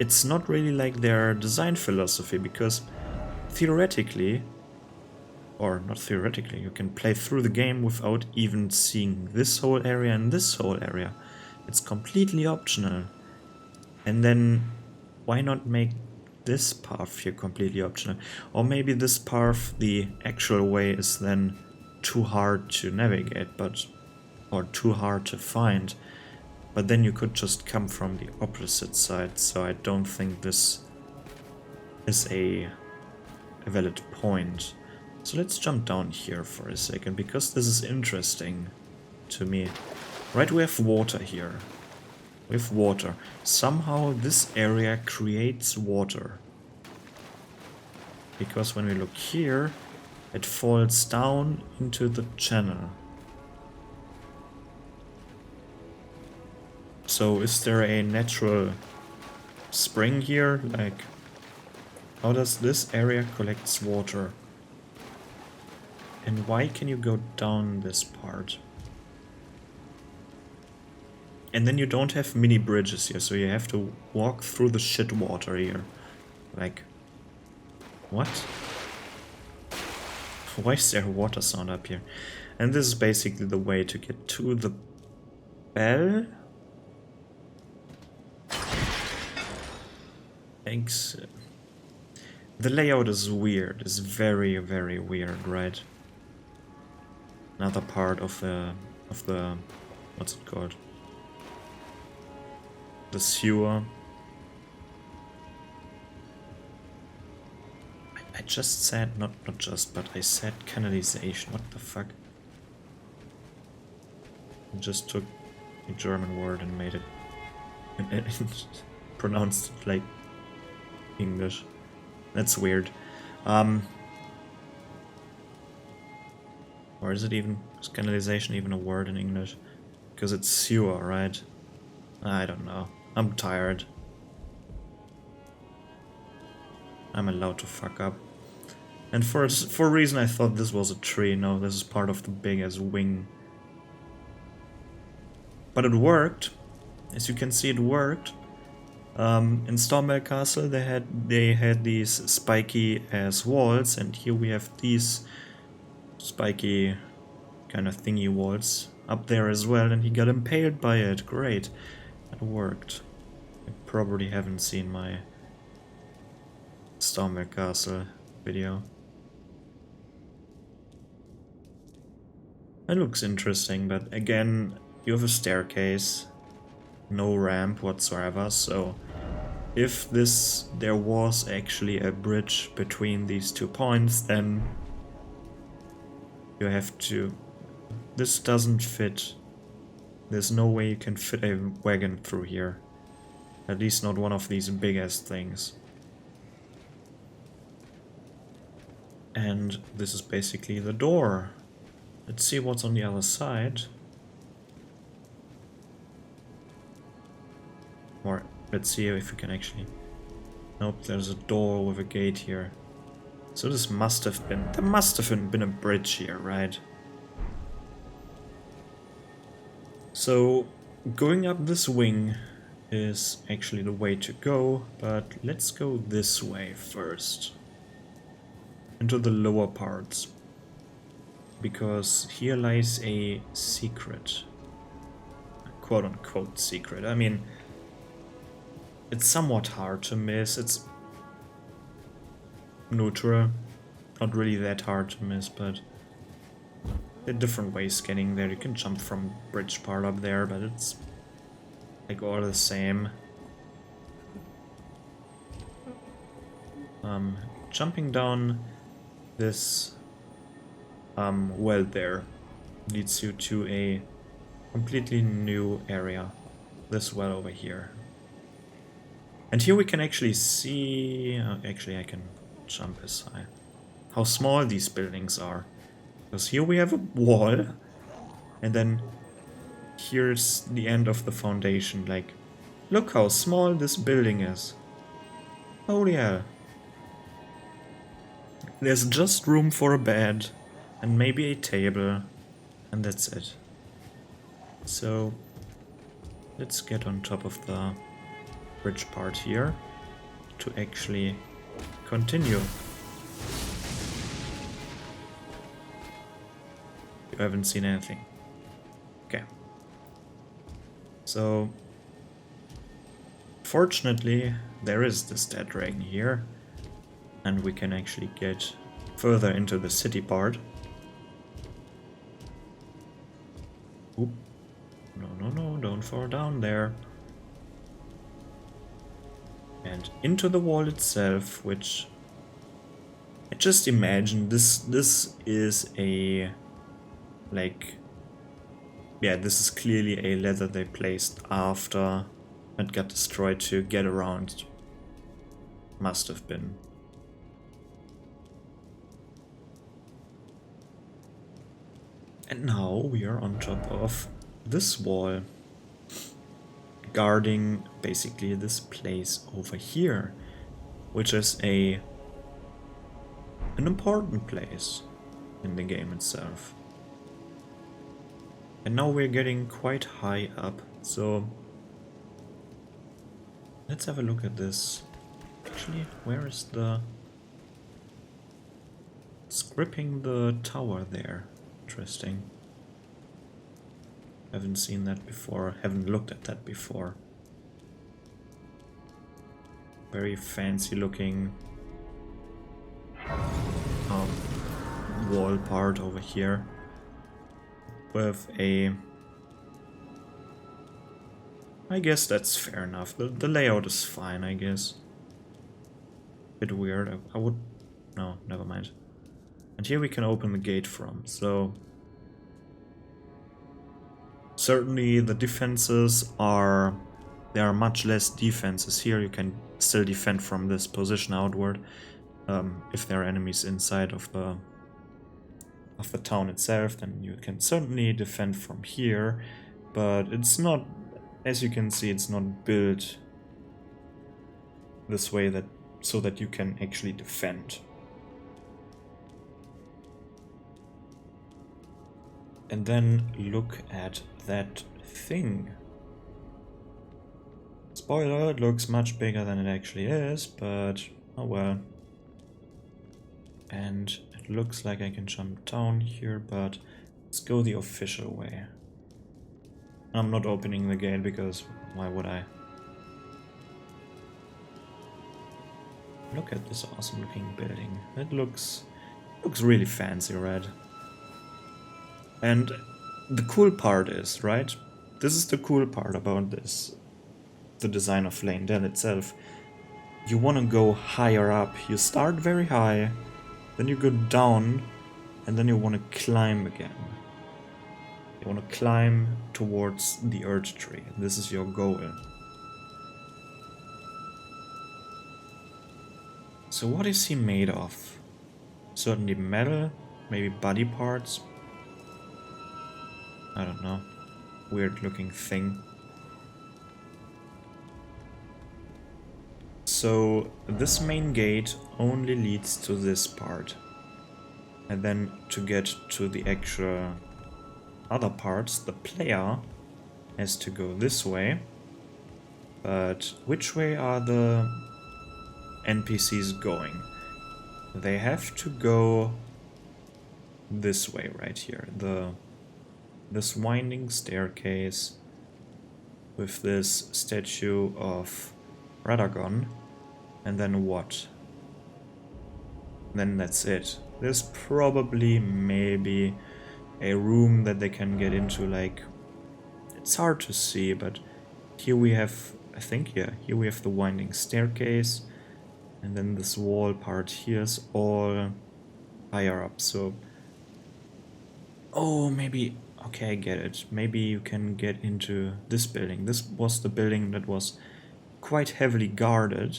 it's not really like their design philosophy, because theoretically, or not theoretically, you can play through the game without even seeing this whole area and this whole area. It's completely optional. And then why not make this path here completely optional? Or maybe this path, the actual way, is then too hard to navigate, or too hard to find. But then you could just come from the opposite side, so I don't think this is a valid point. So let's jump down here for a second, because this is interesting to me. Right, we have water here. We have water. Somehow this area creates water. Because when we look here, it falls down into the channel. So is there a natural spring here? Like, how does this area collect water? And why can you go down this part? And then you don't have mini bridges here, so you have to walk through the shit water here. Like, what? Why is there a water sound up here? And this is basically the way to get to the bell. Thanks. The layout is weird. It's very, very weird, right? Another part of the what's it called? The sewer. I just said, not just, but I said canalization. What the fuck? I just took a German word and made it and pronounced it like English. That's weird. Or is canalization even a word in English? Because it's sewer, right? I don't know. I'm tired. I'm allowed to fuck up. And for a reason I thought this was a tree. No, this is part of the biggest wing. But it worked. As you can see, it worked. In Stormwell Castle they had these spiky ass walls, and here we have these spiky kind of thingy walls up there as well, and he got impaled by it. Great. It worked. You probably haven't seen my Stormwell Castle video. It looks interesting, but again, you have a staircase, no ramp whatsoever, so if there was actually a bridge between these 2 points, then you have to... This doesn't fit. There's no way you can fit a wagon through here. At least not one of these big ass things. And this is basically the door. Let's see what's on the other side. Or let's see if we can actually... Nope, there's a door with a gate here. So this must have been... There must have been a bridge here, right? So going up this wing is actually the way to go, but let's go this way first. Into the lower parts. Because here lies a secret. A quote-unquote secret. I mean, it's somewhat hard to miss. It's neutral. Not really that hard to miss, but there are different ways getting there. You can jump from bridge part up there, but it's like all the same. Jumping down this well there leads you to a completely new area. This well over here. And here we can actually see... actually I can jump as high. How small these buildings are. Because here we have a wall. And then here's the end of the foundation. Like, look how small this building is. Holy hell. There's just room for a bed. And maybe a table. And that's it. So, let's get on top of the bridge part here to actually continue. You haven't seen anything. Okay. So, fortunately, there is this dead dragon here, and we can actually get further into the city part. Oop. No, don't fall down there. And into the wall itself, which I just imagine this is a, like, yeah, this is clearly a leather they placed after it got destroyed to get around. Must have been. And now we are on top of this wall, guarding basically this place over here, which is an important place in the game itself. And now we're getting quite high up, so let's have a look at this. Actually, where is the... It's gripping the tower there. Interesting. Haven't seen that before, haven't looked at that before. Very fancy looking wall part over here with a... I guess that's fair enough. The layout is fine, I guess. Bit weird. I would... No, never mind. And here we can open the gate from, so... Certainly the defenses are... There are much less defenses here. You can still defend from this position outward. If there are enemies inside of the town itself, then you can certainly defend from here. But it's not... As you can see, it's not built this way that so that you can actually defend. And then look at that thing. Spoiler, it looks much bigger than it actually is, but oh well. And it looks like I can jump down here, but let's go the official way. I'm not opening the gate because why would I? Look at this awesome looking building. It looks really fancy, right? And the cool part is, right? This is the cool part about this. The design of Leyndell itself. You want to go higher up. You start very high, then you go down, and then you want to climb again. You want to climb towards the Earth Tree. This is your goal. So what is he made of? Certainly metal, maybe body parts. I don't know. Weird looking thing. So this main gate only leads to this part. And then to get to the actual other parts, the player has to go this way. But which way are the NPCs going? They have to go this way right here. This winding staircase with this statue of Radagon, and then what? Then that's it. There's probably maybe a room that they can get into, like, it's hard to see, but here we have, I think, yeah, here we have the winding staircase, and then this wall part here is all higher up, so... Oh, maybe... Okay, I get it. Maybe you can get into this building. This was the building that was quite heavily guarded,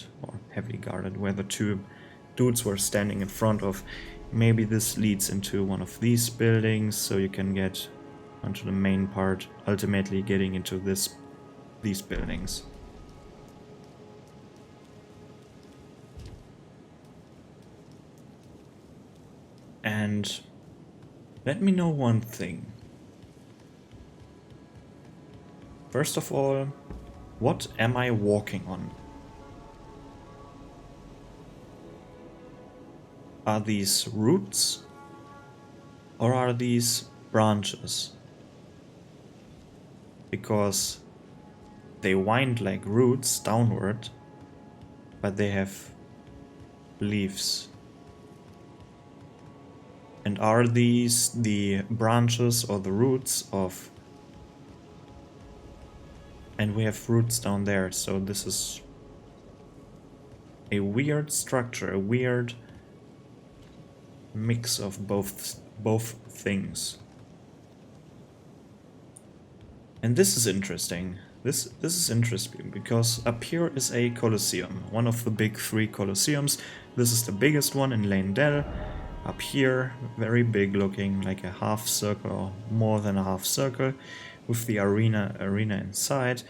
where the two dudes were standing in front of. Maybe this leads into one of these buildings, so you can get onto the main part, ultimately getting into these buildings. And let me know one thing. First of all, what am I walking on? Are these roots or are these branches? Because they wind like roots downward, but they have leaves. And are these the branches or the roots of... And we have roots down there, so this is a weird structure, a weird mix of both things. And this is interesting. This is interesting because up here is a Colosseum, one of the big three Colosseums. This is the biggest one in Leyndell. Up here, very big looking, like a half circle or more than a half circle, with the arena inside.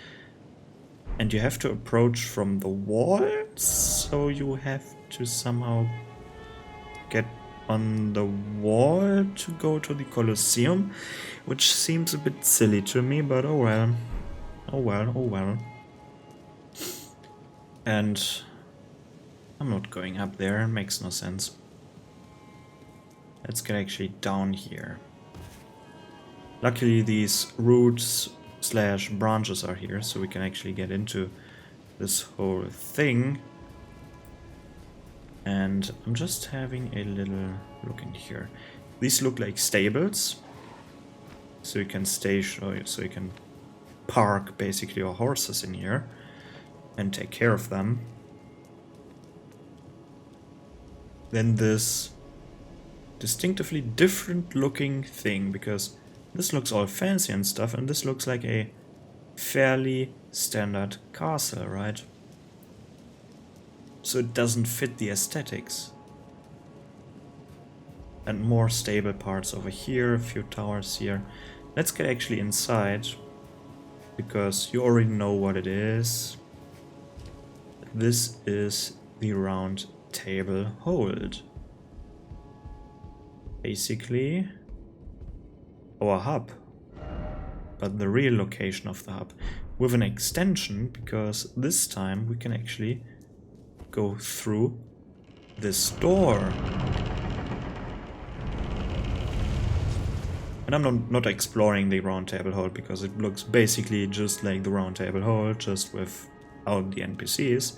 And you have to approach from the wall, so you have to somehow get on the wall to go to the Colosseum, which seems a bit silly to me, but oh well. Oh well, oh well. And I'm not going up there, it makes no sense. Let's get actually down here. Luckily these roots / branches are here, so we can actually get into this whole thing. And I'm just having a little look in here. These look like stables, so you can so you can park basically your horses in here and take care of them. Then this distinctively different looking thing, because this looks all fancy and stuff, and this looks like a fairly standard castle, right? So it doesn't fit the aesthetics. And more stable parts over here, a few towers here. Let's get actually inside, because you already know what it is. This is the round table hold? Basically, our hub, but the real location of the hub, with an extension, because this time we can actually go through this door. And I'm not exploring the round table hold because it looks basically just like the round table hold, just without the NPCs.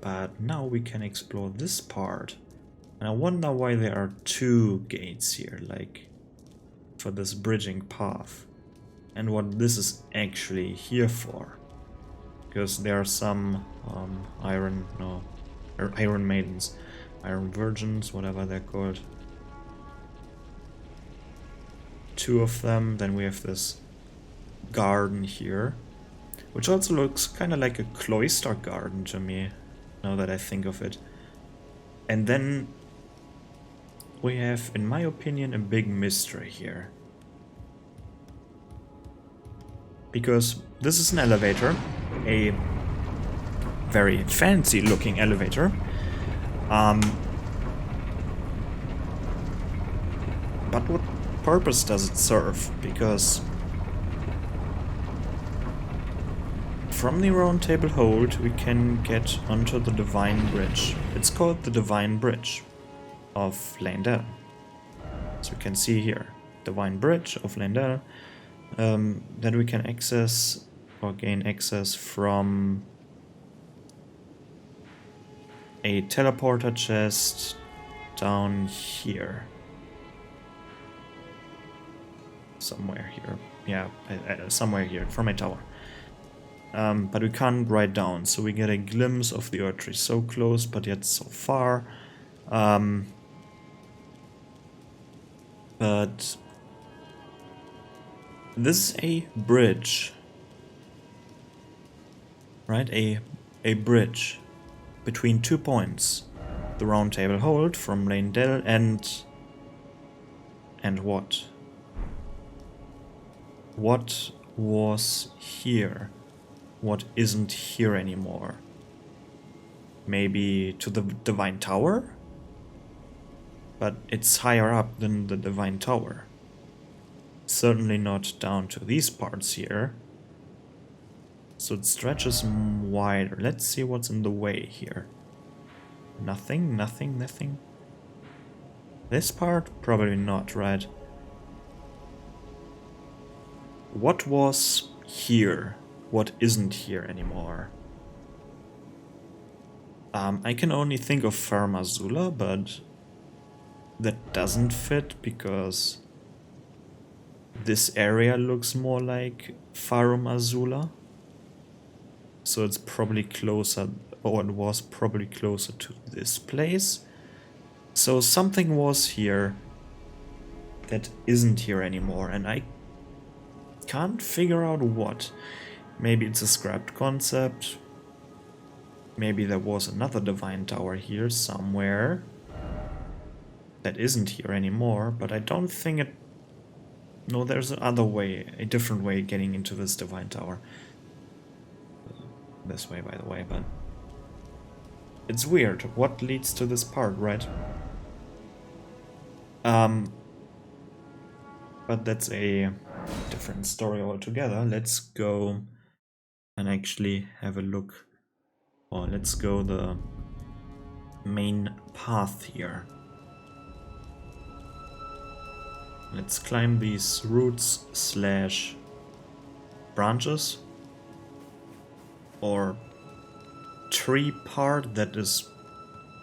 But now we can explore this part. And I wonder why there are two gates here, like for this bridging path. And what this is actually here for. Because there are some iron maidens, iron virgins, whatever they're called. Two of them. Then we have this garden here, which also looks kind of like a cloister garden to me, now that I think of it. And then we have, in my opinion, a big mystery here. Because this is an elevator, a very fancy looking elevator. But what purpose does it serve? Because from the round table hold we can get onto the Divine Bridge. It's called the Divine Bridge of Leyndell. So we can see here, Divine Bridge of Leyndell. That we can access or gain access from a teleporter chest down here. Somewhere here. Yeah, somewhere here, from a tower. But we can't ride down, so we get a glimpse of the Earth Tree. So close, but yet so far. But this is a bridge, right? A bridge between 2 points. The round table hold from Leyndell and what? What was here? What isn't here anymore? Maybe to the Divine Tower? But it's higher up than the Divine Tower. Certainly not down to these parts here. So it stretches wider. Let's see what's in the way here. Nothing, nothing, nothing. This part? Probably not, right? What was here? What isn't here anymore? I can only think of Farum Azula, but that doesn't fit because this area looks more like Farum Azula. So it's probably closer, or it was probably closer to this place. So something was here that isn't here anymore, and I can't figure out what. Maybe it's a scrapped concept. Maybe there was another Divine Tower here somewhere that isn't here anymore, but I don't think it... No, there's another way, a different way getting into this Divine Tower. This way, by the way, but... It's weird. What leads to this part, right? But that's a different story altogether. Let's go and actually have a look. Or let's go the main path here. Let's climb these roots / branches. Or tree part that is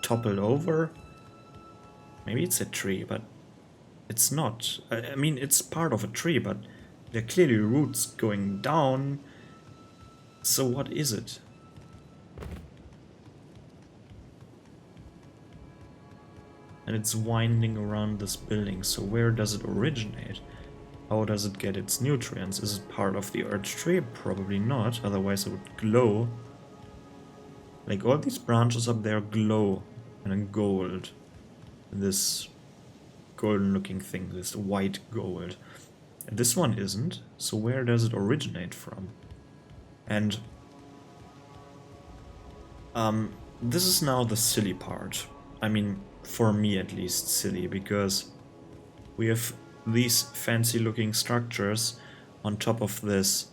toppled over. Maybe it's a tree, but it's not. I mean, it's part of a tree, but there are clearly roots going down. So what is it? And it's winding around this building, so where does it originate? How does it get its nutrients? Is it part of the Earth Tree? Probably not, otherwise it would glow. Like all these branches up there glow in gold. This golden looking thing, this white gold. And this one isn't, so where does it originate from? And This is now the silly part. I mean, for me at least silly, because we have these fancy looking structures on top of this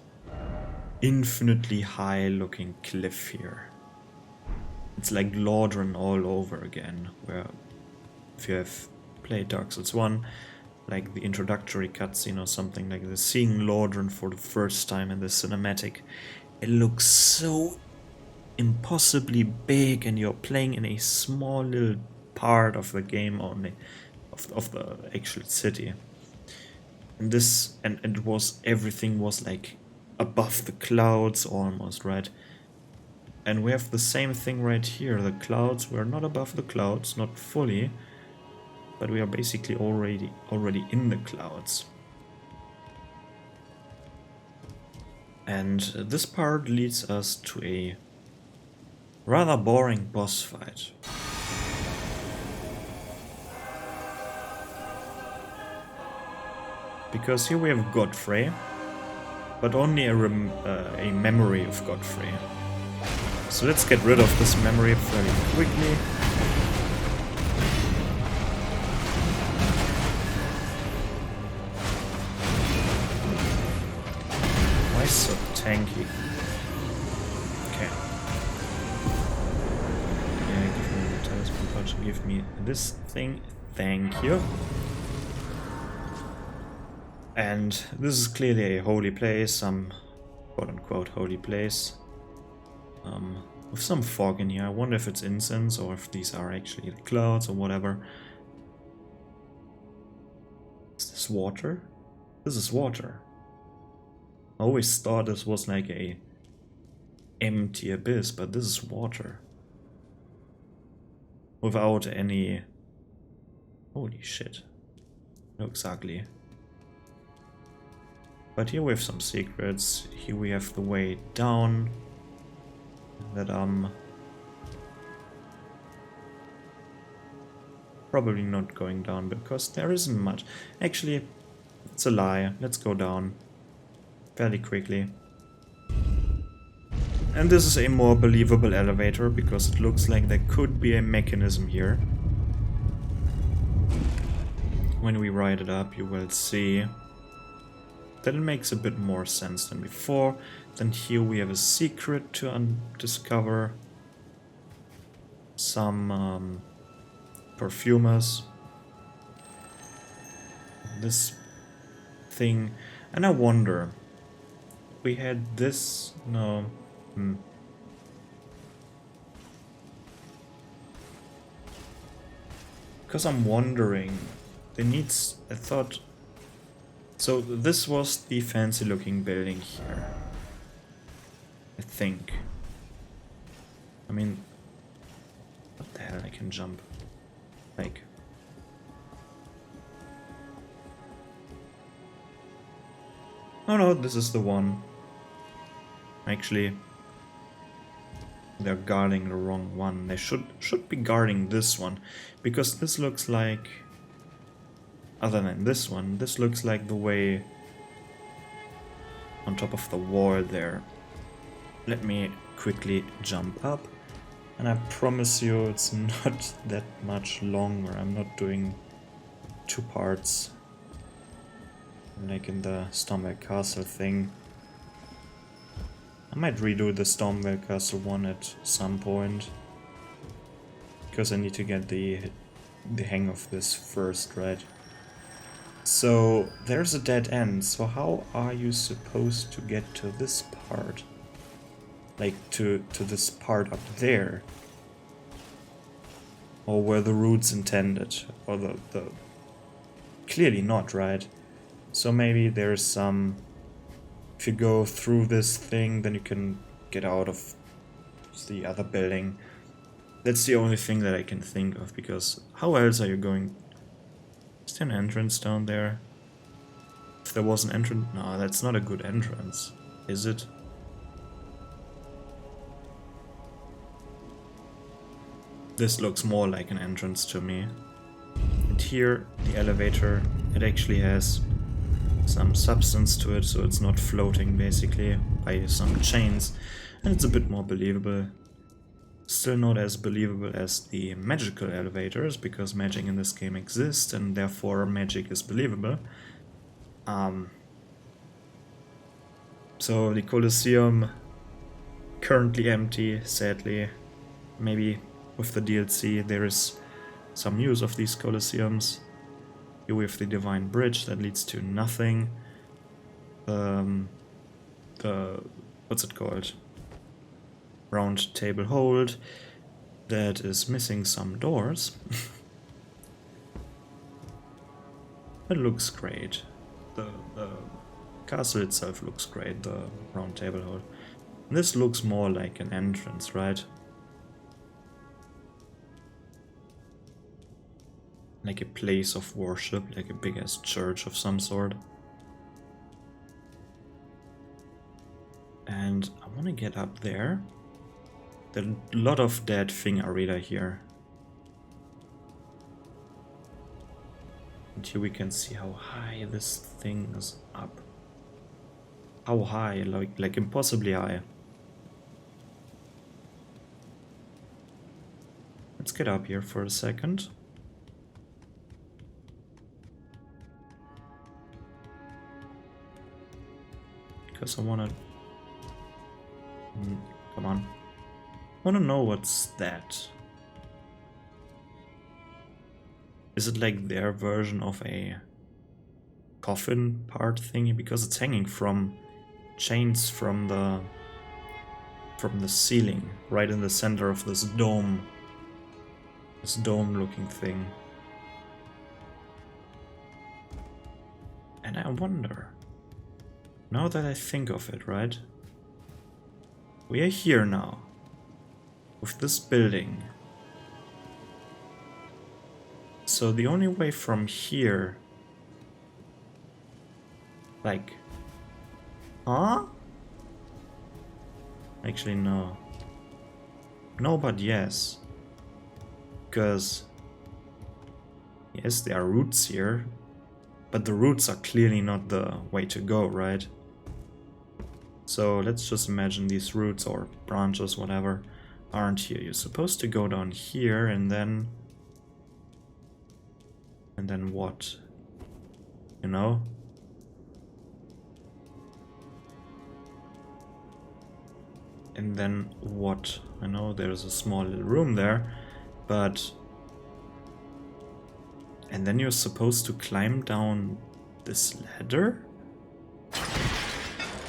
infinitely high looking cliff here. It's like Lordran all over again, where if you have played Dark Souls 1, like the introductory cutscene or something like this, seeing Lordran for the first time in the cinematic, it looks so impossibly big and you're playing in a small little part of the game only, of the actual city. And this, and it was, everything was like above the clouds almost, right? And we have the same thing right here. The clouds, we're not above the clouds, not fully, but we are basically already in the clouds. And this part leads us to a rather boring boss fight. Because here we have Godfrey, but only a memory of Godfrey. So let's get rid of this memory very quickly. Why so tanky? Okay. Yeah, give me the talisman punch. Give me this thing. Thank you. And this is clearly a holy place, some quote-unquote holy place. With some fog in here. I wonder if it's incense or if these are actually the clouds or whatever. Is this water? This is water. I always thought this was like a empty abyss, but this is water. Without any... Holy shit. Looks ugly. But here we have some secrets. Here we have the way down. That probably not going down because there isn't much. Actually, it's a lie. Let's go down fairly quickly. And this is a more believable elevator because it looks like there could be a mechanism here. When we ride it up, you will see that it makes a bit more sense than before. Then here we have a secret to discover. Some perfumers. This thing. And I wonder, we had this? No. Because I'm wondering, they need, I thought, so this was the fancy looking building here. I think. I mean, what the hell, I can jump. Like. Oh no, this is the one. Actually, they're guarding the wrong one. They should be guarding this one. Because this looks like, other than this one, this looks like the way on top of the wall there. Let me quickly jump up, and I promise you it's not that much longer. I'm not doing 2 parts like in the Stormwell Castle thing. I might redo the Stormwell Castle one at some point, because I need to get the hang of this first, right? So there's a dead end, so how are you supposed to get to this part? Like to this part up there? Or were the routes intended? Or the clearly not, right? So maybe there's some, if you go through this thing, then you can get out of the other building. That's the only thing that I can think of, because how else are you going? Is there an entrance down there? If there was an entrance, no, that's not a good entrance, is it? This looks more like an entrance to me. And here, the elevator, it actually has some substance to it, so it's not floating basically by some chains, and it's a bit more believable. Still not as believable as the magical elevators, because magic in this game exists and therefore magic is believable. So the Colosseum currently empty, sadly. Maybe with the DLC there is some use of these Colosseums. Here we have the Divine Bridge that leads to nothing. What's it called? Round table hold that is missing some doors. It looks great. The castle itself looks great, the round table hold. This looks more like an entrance, right? Like a place of worship, like a big ass church of some sort. And I want to get up there. There's a lot of dead thing arena here. And here we can see how high this thing is up. How high? Like impossibly high. Let's get up here for a second. Because I wanna... come on. I wanna know what's that. Is it like their version of a coffin part thingy? Because it's hanging from chains from the ceiling, right in the center of this dome. This dome-looking thing. And I wonder, now that I think of it, right? We are here now, with this building. So the only way from here... Like... Huh? Actually, no. No, but yes. Because... Yes, there are roots here. But the roots are clearly not the way to go, right? So let's just imagine these roots or branches, whatever, aren't here. You're supposed to go down here and then... And then what? You know? And then what? I know there's a small little room there, but... And then you're supposed to climb down this ladder?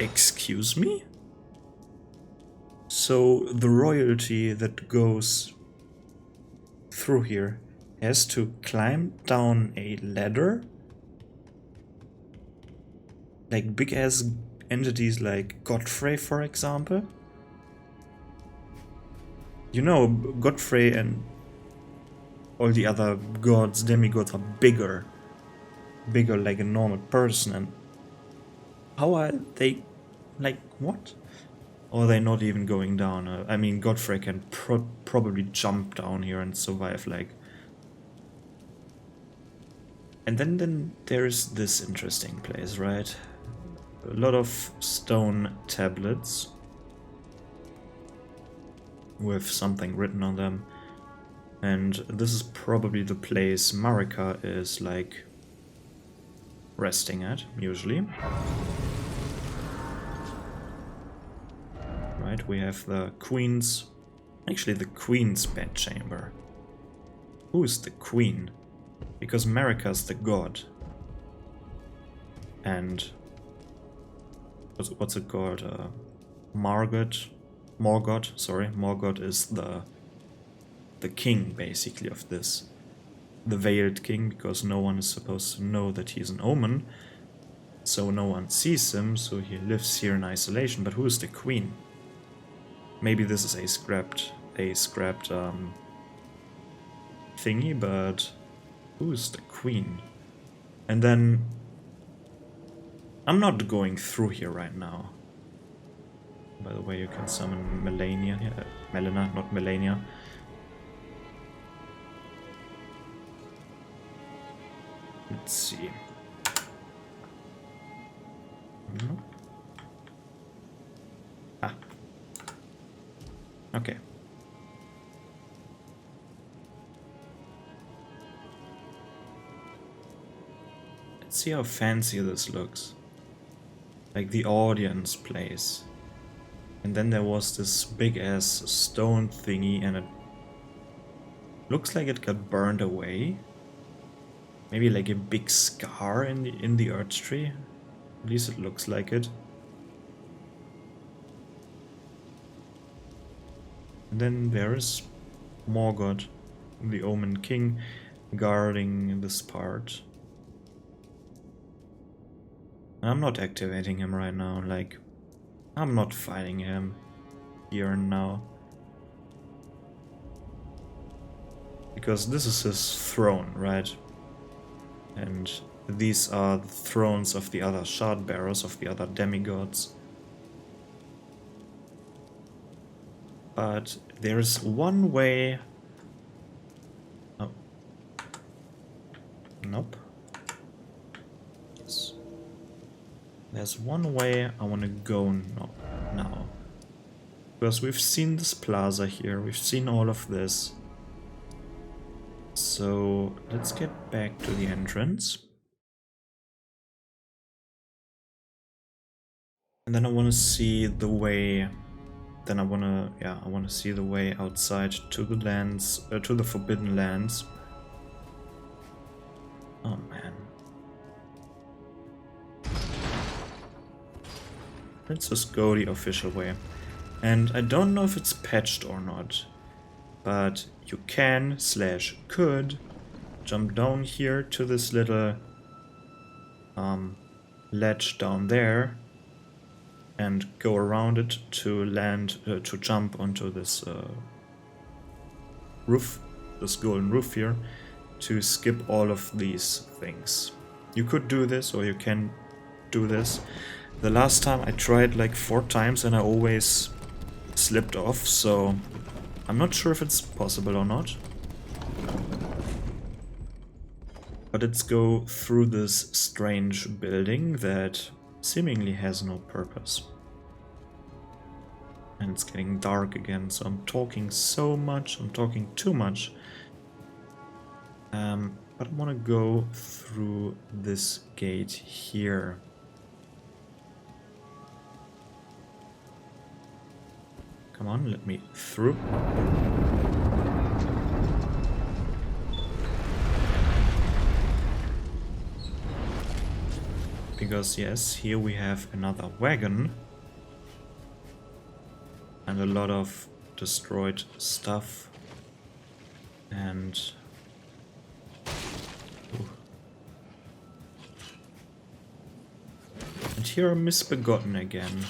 Excuse me? So the royalty that goes through here has to climb down a ladder? Like big ass entities like Godfrey, for example? You know, Godfrey and all the other gods, demigods are bigger. Bigger like a normal person. And how are they... Like, what? Or are they not even going down? I mean, Godfrey can probably jump down here and survive, like... And then there's this interesting place, right? A lot of stone tablets with something written on them. And this is probably the place Marika is, like, resting at, usually. Right, we have the Queen's... Actually, the Queen's bedchamber. Who is the Queen? Because Marika's the god. And... What's it called? Morgoth, sorry. Morgoth is the king, basically, of this. The veiled king, because no one is supposed to know that he's an omen. So no one sees him, so he lives here in isolation. But who is the queen? Maybe this is a scrapped thingy, but who is the queen? And then... I'm not going through here right now. By the way, you can summon Melania here. Melina, not Melania. Let's see. Ah. Okay. Let's see how fancy this looks. Like the audience place. And then there was this big ass stone thingy and it looks like it got burned away. Maybe like a big scar in the earth tree. At least it looks like it. And then there is Morgoth, the Omen King, guarding this part. I'm not activating him right now, like, I'm not fighting him here and now. Because this is his throne, right? And these are the thrones of the other shard bearers, of the other demigods. But there is one way... Oh. Nope. Yes. There's one way I want to go now. Because we've seen this plaza here, we've seen all of this. So let's get back to the entrance. And then I want to see the way... Then I want to see the way outside to the lands, to the Forbidden Lands. Oh man. Let's just go the official way. And I don't know if it's patched or not, but you can / could jump down here to this little ledge down there and go around it to land, to jump onto this roof, this golden roof here, to skip all of these things. You could do this, or you can do this. The last time I tried like 4 times and I always slipped off, so I'm not sure if it's possible or not. But let's go through this strange building that seemingly has no purpose. And it's getting dark again, so I'm talking so much, I'm talking too much. But I want to go through this gate here. Come on, let me through. Because yes, here we have another wagon. And a lot of destroyed stuff. And... Ooh. And here are Misbegotten again.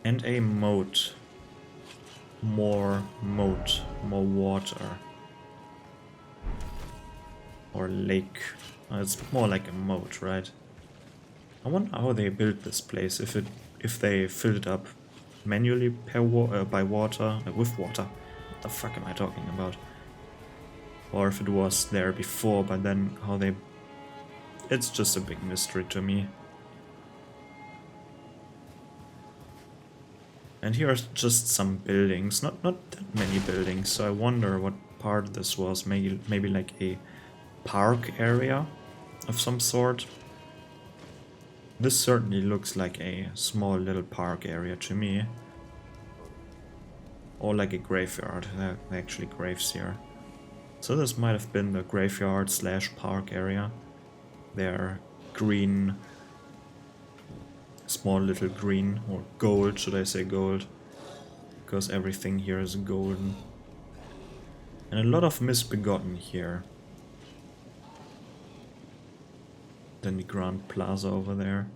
And a moat. More water. Or lake. It's more like a moat, right? I wonder how they built this place. If they filled it up manually by water, with water. What the fuck am I talking about? Or if it was there before, but then how they... It's just a big mystery to me. And here are just some buildings, not that many buildings, so I wonder what part this was. Maybe like a park area of some sort. This certainly looks like a small little park area to me. Or like a graveyard. There are actually graves here. So this might have been the graveyard / park area. They're green. Small little green, or gold, should I say gold, because everything here is golden. And a lot of Misbegotten here. Then the Grand Plaza over there.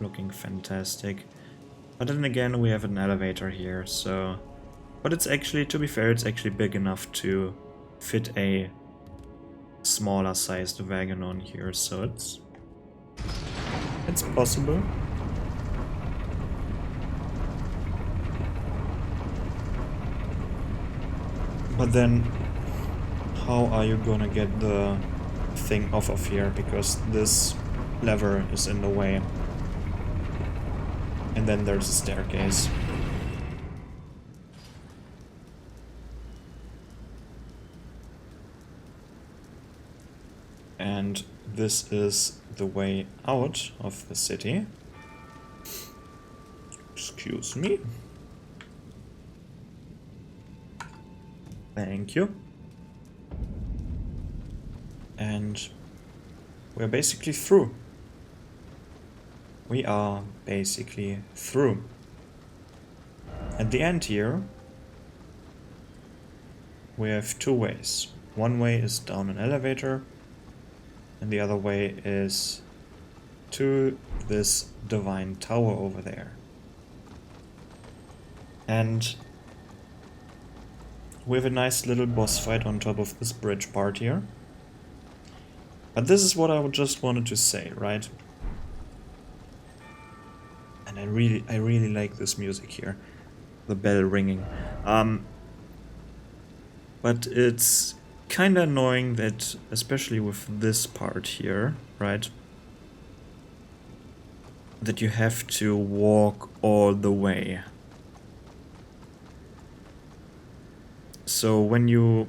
Looking fantastic. But then again, we have an elevator here, so... But it's actually, to be fair, it's actually big enough to fit a smaller sized wagon on here, so it's possible. But then how are you gonna get the thing off of here, because this lever is in the way. And then there's a staircase. And this is the way out of the city. Excuse me. Thank you. And we're basically through. We are basically through. At the end here, we have two ways. One way is down an elevator, and the other way is to this divine tower over there. And we have a nice little boss fight on top of this bridge part here. But this is what I just wanted to say, right? And I really like this music here. The bell ringing. But it's kinda annoying that, especially with this part here, right? That you have to walk all the way. So when you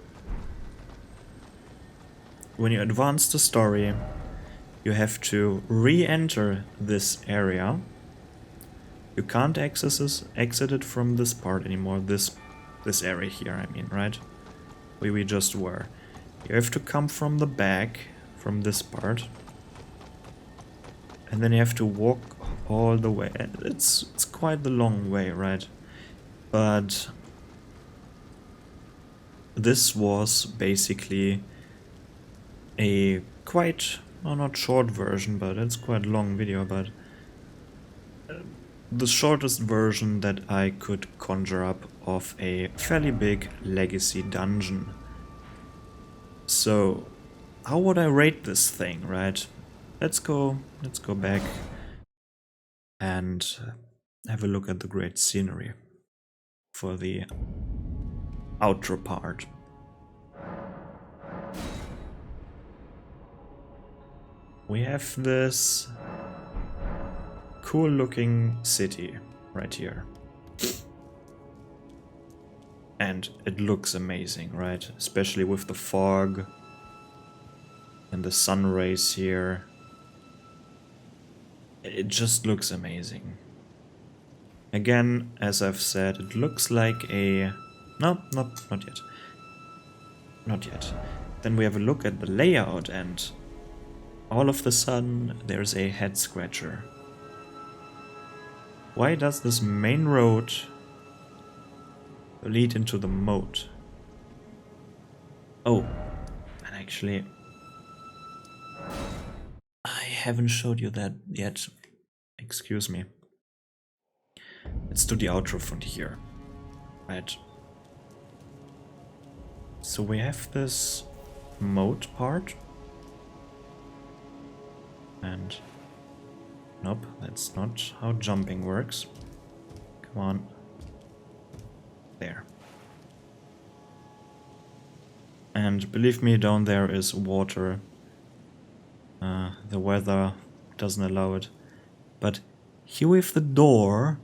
advance the story, you have to re-enter this area. You can't exit it from this part anymore. This area here, I mean, right? Where we just were. You have to come from the back, from this part, and then you have to walk all the way. It's quite the long way, right? But this was basically a quite, well, not short version, but it's quite a long video, but the shortest version that I could conjure up of a fairly big legacy dungeon. So, how would I rate this thing, right? Let's go back and have a look at the great scenery for the outro part. We have this cool looking city right here. And it looks amazing, right? Especially with the fog and the sun rays here. It just looks amazing. Again, as I've said, it looks like a... No, not yet. Not yet. Then we have a look at the layout and all of a sudden there's a head scratcher. Why does this main road lead into the moat? Oh, and actually, I haven't showed you that yet. Excuse me. Let's do the outro from here. Right. So we have this moat part. And nope, that's not how jumping works. Come on. There. And believe me, down there is water. The weather doesn't allow it. But here with the door,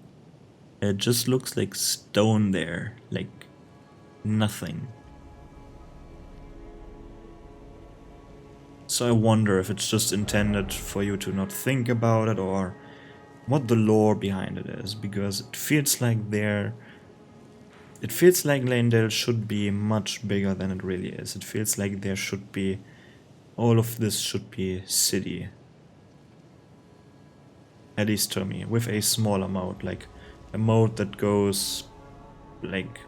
it just looks like stone there. Like nothing. So I wonder if it's just intended for you to not think about it or what the lore behind it is, because it feels like Leyndell should be much bigger than it really is. It feels like there should be, all of this should be city. At least to me, with a smaller moat, like a moat that goes like,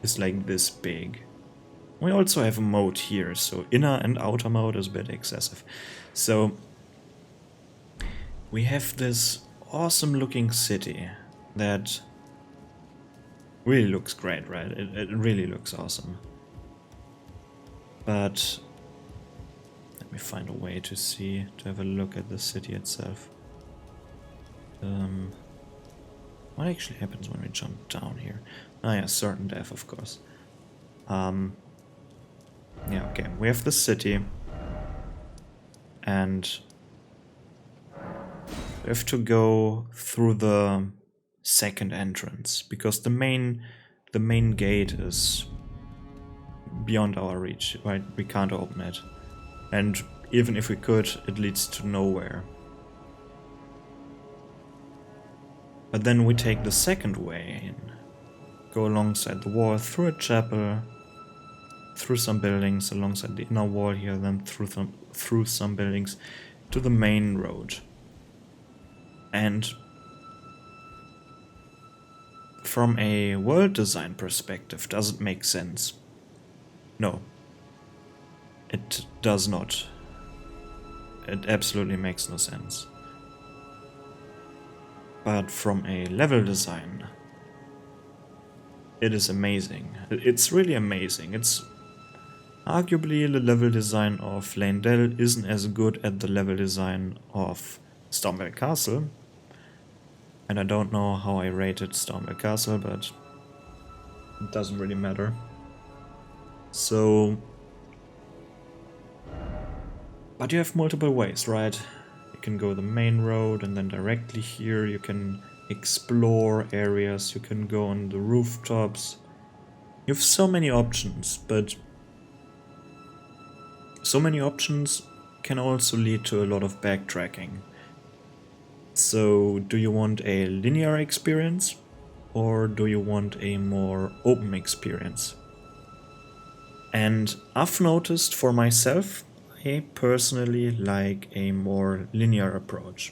is like this big. We also have a moat here, so inner and outer moat is a bit excessive. So we have this awesome looking city that really looks great, right? It really looks awesome. But let me find a way to have a look at the city itself. What actually happens when we jump down here? Ah yeah, certain death, of course. Yeah, okay, we have the city, and we have to go through the second entrance, because the main gate is beyond our reach, right? We can't open it. And even if we could, it leads to nowhere. But then we take the second way in. Go alongside the wall, through a chapel, through some buildings, alongside the inner wall here, then through some buildings, to the main road. And from a world design perspective, does it make sense? No. It does not. It absolutely makes no sense. But from a level design, it is amazing. It's really amazing. It's arguably the level design of Leyndell isn't as good as the level design of Stormwell Castle. And I don't know how I rated Stormwell Castle, but it doesn't really matter. So... But you have multiple ways, right? You can go the main road and then directly here you can explore areas, you can go on the rooftops. You have so many options, but so many options can also lead to a lot of backtracking. So do you want a linear experience or do you want a more open experience? And I've noticed for myself, I personally like a more linear approach.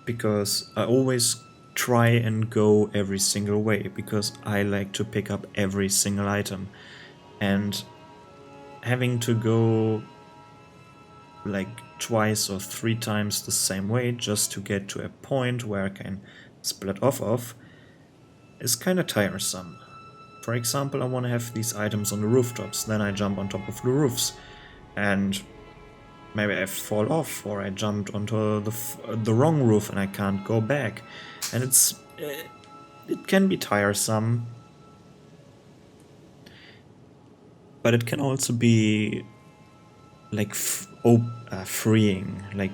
Because I always try and go every single way, because I like to pick up every single item. And having to go like twice or 3 times the same way just to get to a point where I can split off of is kinda tiresome. For example, I want to have these items on the rooftops, then I jump on top of the roofs, and maybe I fall off, or I jumped onto the wrong roof and I can't go back. And it can be tiresome, but it can also be like freeing, like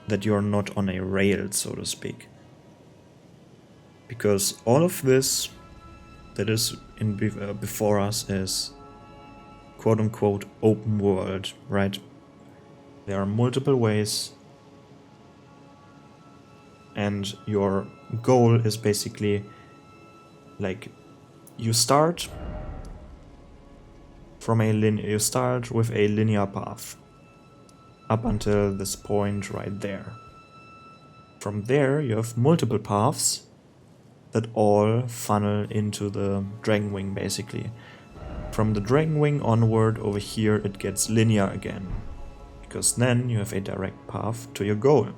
that you're not on a rail, so to speak. Because all of this that is before us is quote-unquote open world, right? There are multiple ways, and your goal is basically like you start with a linear path up until this point right there. From there you have multiple paths that all funnel into the Dragon Wing, basically. From the Dragon Wing onward, over here it gets linear again, because then you have a direct path to your goal.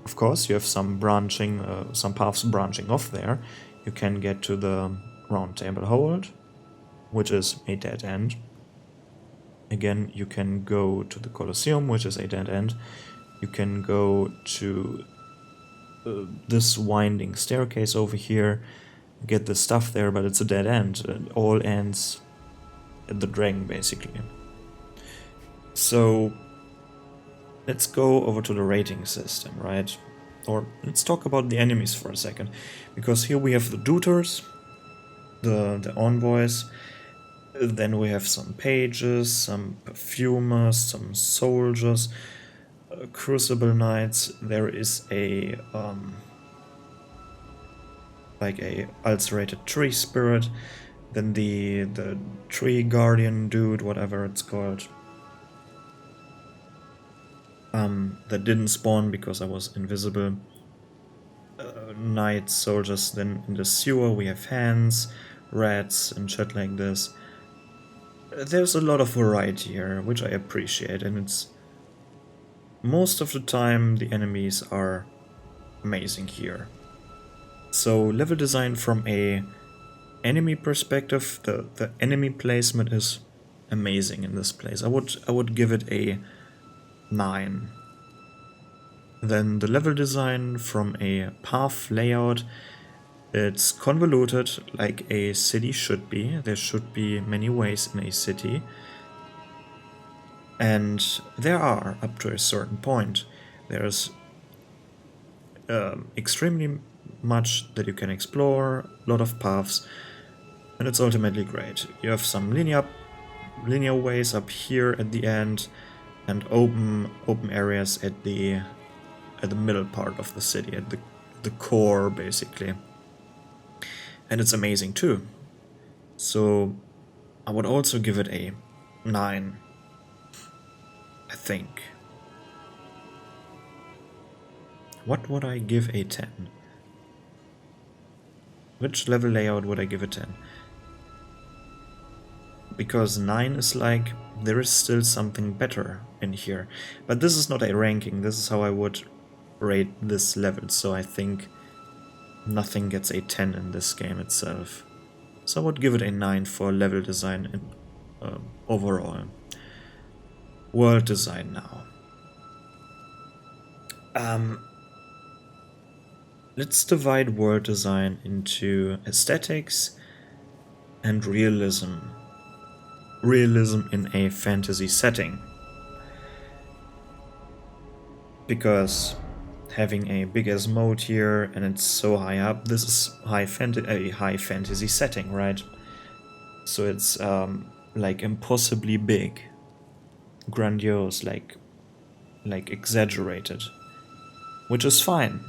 Of course, you have some paths branching off there. You can get to the Round Table Hold, which is a dead end. Again, you can go to the Colosseum, which is a dead end. You can go to this winding staircase over here, get the stuff there, but it's a dead end. It all ends at the dragon, basically. So let's go over to the rating system, right? Or let's talk about the enemies for a second, because here we have the Duters, the envoys, then we have some pages, some perfumers, some soldiers, Crucible Knights. There is a ulcerated tree spirit, then the tree guardian dude, whatever it's called, that didn't spawn because I was invisible. Knights, soldiers. Then in the sewer we have hands, rats, and shit like this. There's a lot of variety here, which I appreciate, and it's most of the time the enemies are amazing here. So level design from a enemy perspective, the enemy placement is amazing in this place. I would give it a 9. Then the level design from a path layout, it's convoluted like a city should be. There should be many ways in a city. And there are, up to a certain point. There's extremely much that you can explore, a lot of paths. and it's ultimately great. You have some linear ways up here at the end, and open areas at the middle part of the city, at the core basically. And it's amazing too. So I would also give it a 9, I think. What would I give a 10? Which level layout would I give a 10? Because 9 is like, there is still something better in here. But this is not a ranking, this is how I would rate this level, so I think nothing gets a 10 in this game itself. So I would give it a 9 for level design and overall. World design now. Let's divide world design into aesthetics and realism. Realism in a fantasy setting. Because having a big as mode here and it's so high up, this is a high fantasy setting, right? So it's like impossibly big, grandiose, like exaggerated, which is fine.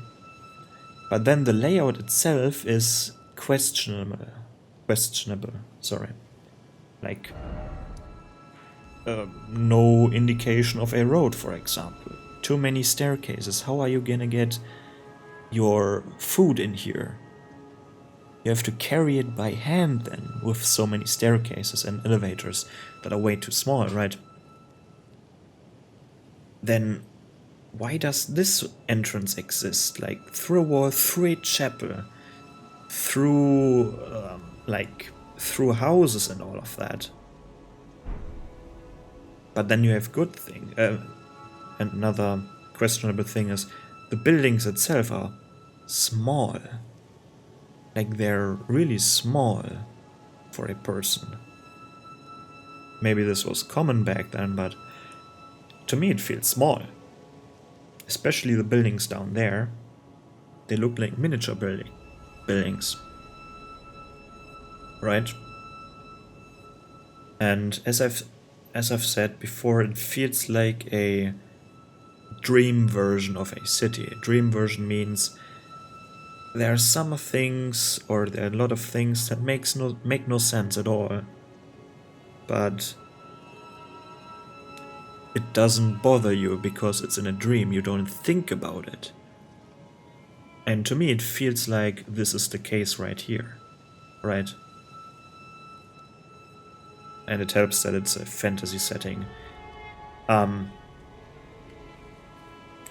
But then the layout itself is questionable, sorry. Like no indication of a road, for example. Too many staircases. How are you gonna get your food in here? You have to carry it by hand then, with so many staircases and elevators that are way too small, right? Then why does this entrance exist? Like, through a wall, through a chapel, through through houses and all of that. But then you have good thing. And another questionable thing is the buildings itself are small. Like, they're really small for a person. Maybe this was common back then, but to me it feels small. Especially the buildings down there. They look like miniature buildings. Right? And as I've said before, it feels like a dream version of a city. A dream version means there are some things, or there are a lot of things that make no sense at all. But it doesn't bother you because it's in a dream, you don't think about it. And to me it feels like this is the case right here, right? And it helps that it's a fantasy setting.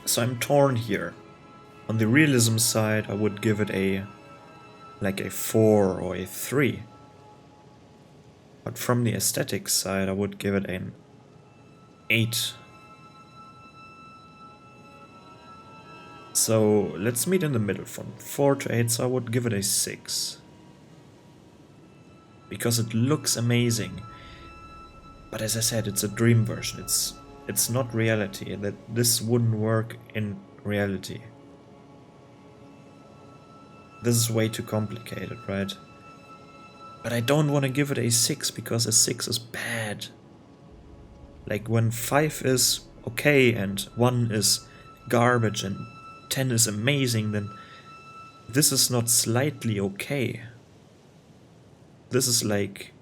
So I'm torn here. On the realism side I would give it a 4 or a 3. But from the aesthetics side I would give it an 8. So let's meet in the middle from 4 to 8, so I would give it a 6. Because it looks amazing. But as I said, it's a dream version. It's not reality. That this wouldn't work in reality. This is way too complicated, right? But I don't want to give it a 6 because a 6 is bad. Like, when 5 is okay and 1 is garbage and 10 is amazing, then this is not slightly okay. This is like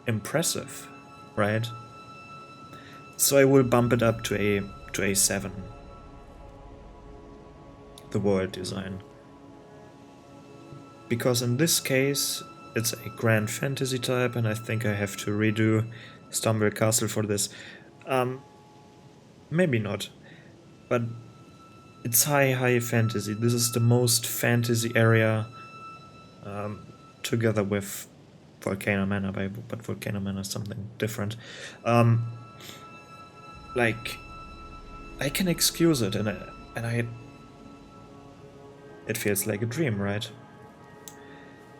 impressive, right? So I will bump it up to a 7. The world design. Because in this case it's a grand fantasy type and I think I have to redo Stormville Castle for this. Maybe not. But it's high fantasy. This is the most fantasy area, together with Volcano Manor, but Volcano Manor is something different. Like, I can excuse it, and it feels like a dream, right?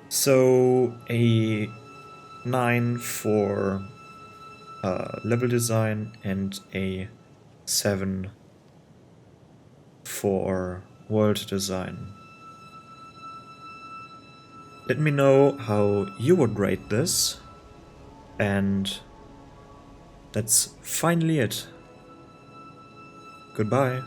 So a 9 for level design and a 7 for world design. Let me know how you would rate this. And that's finally it. Goodbye.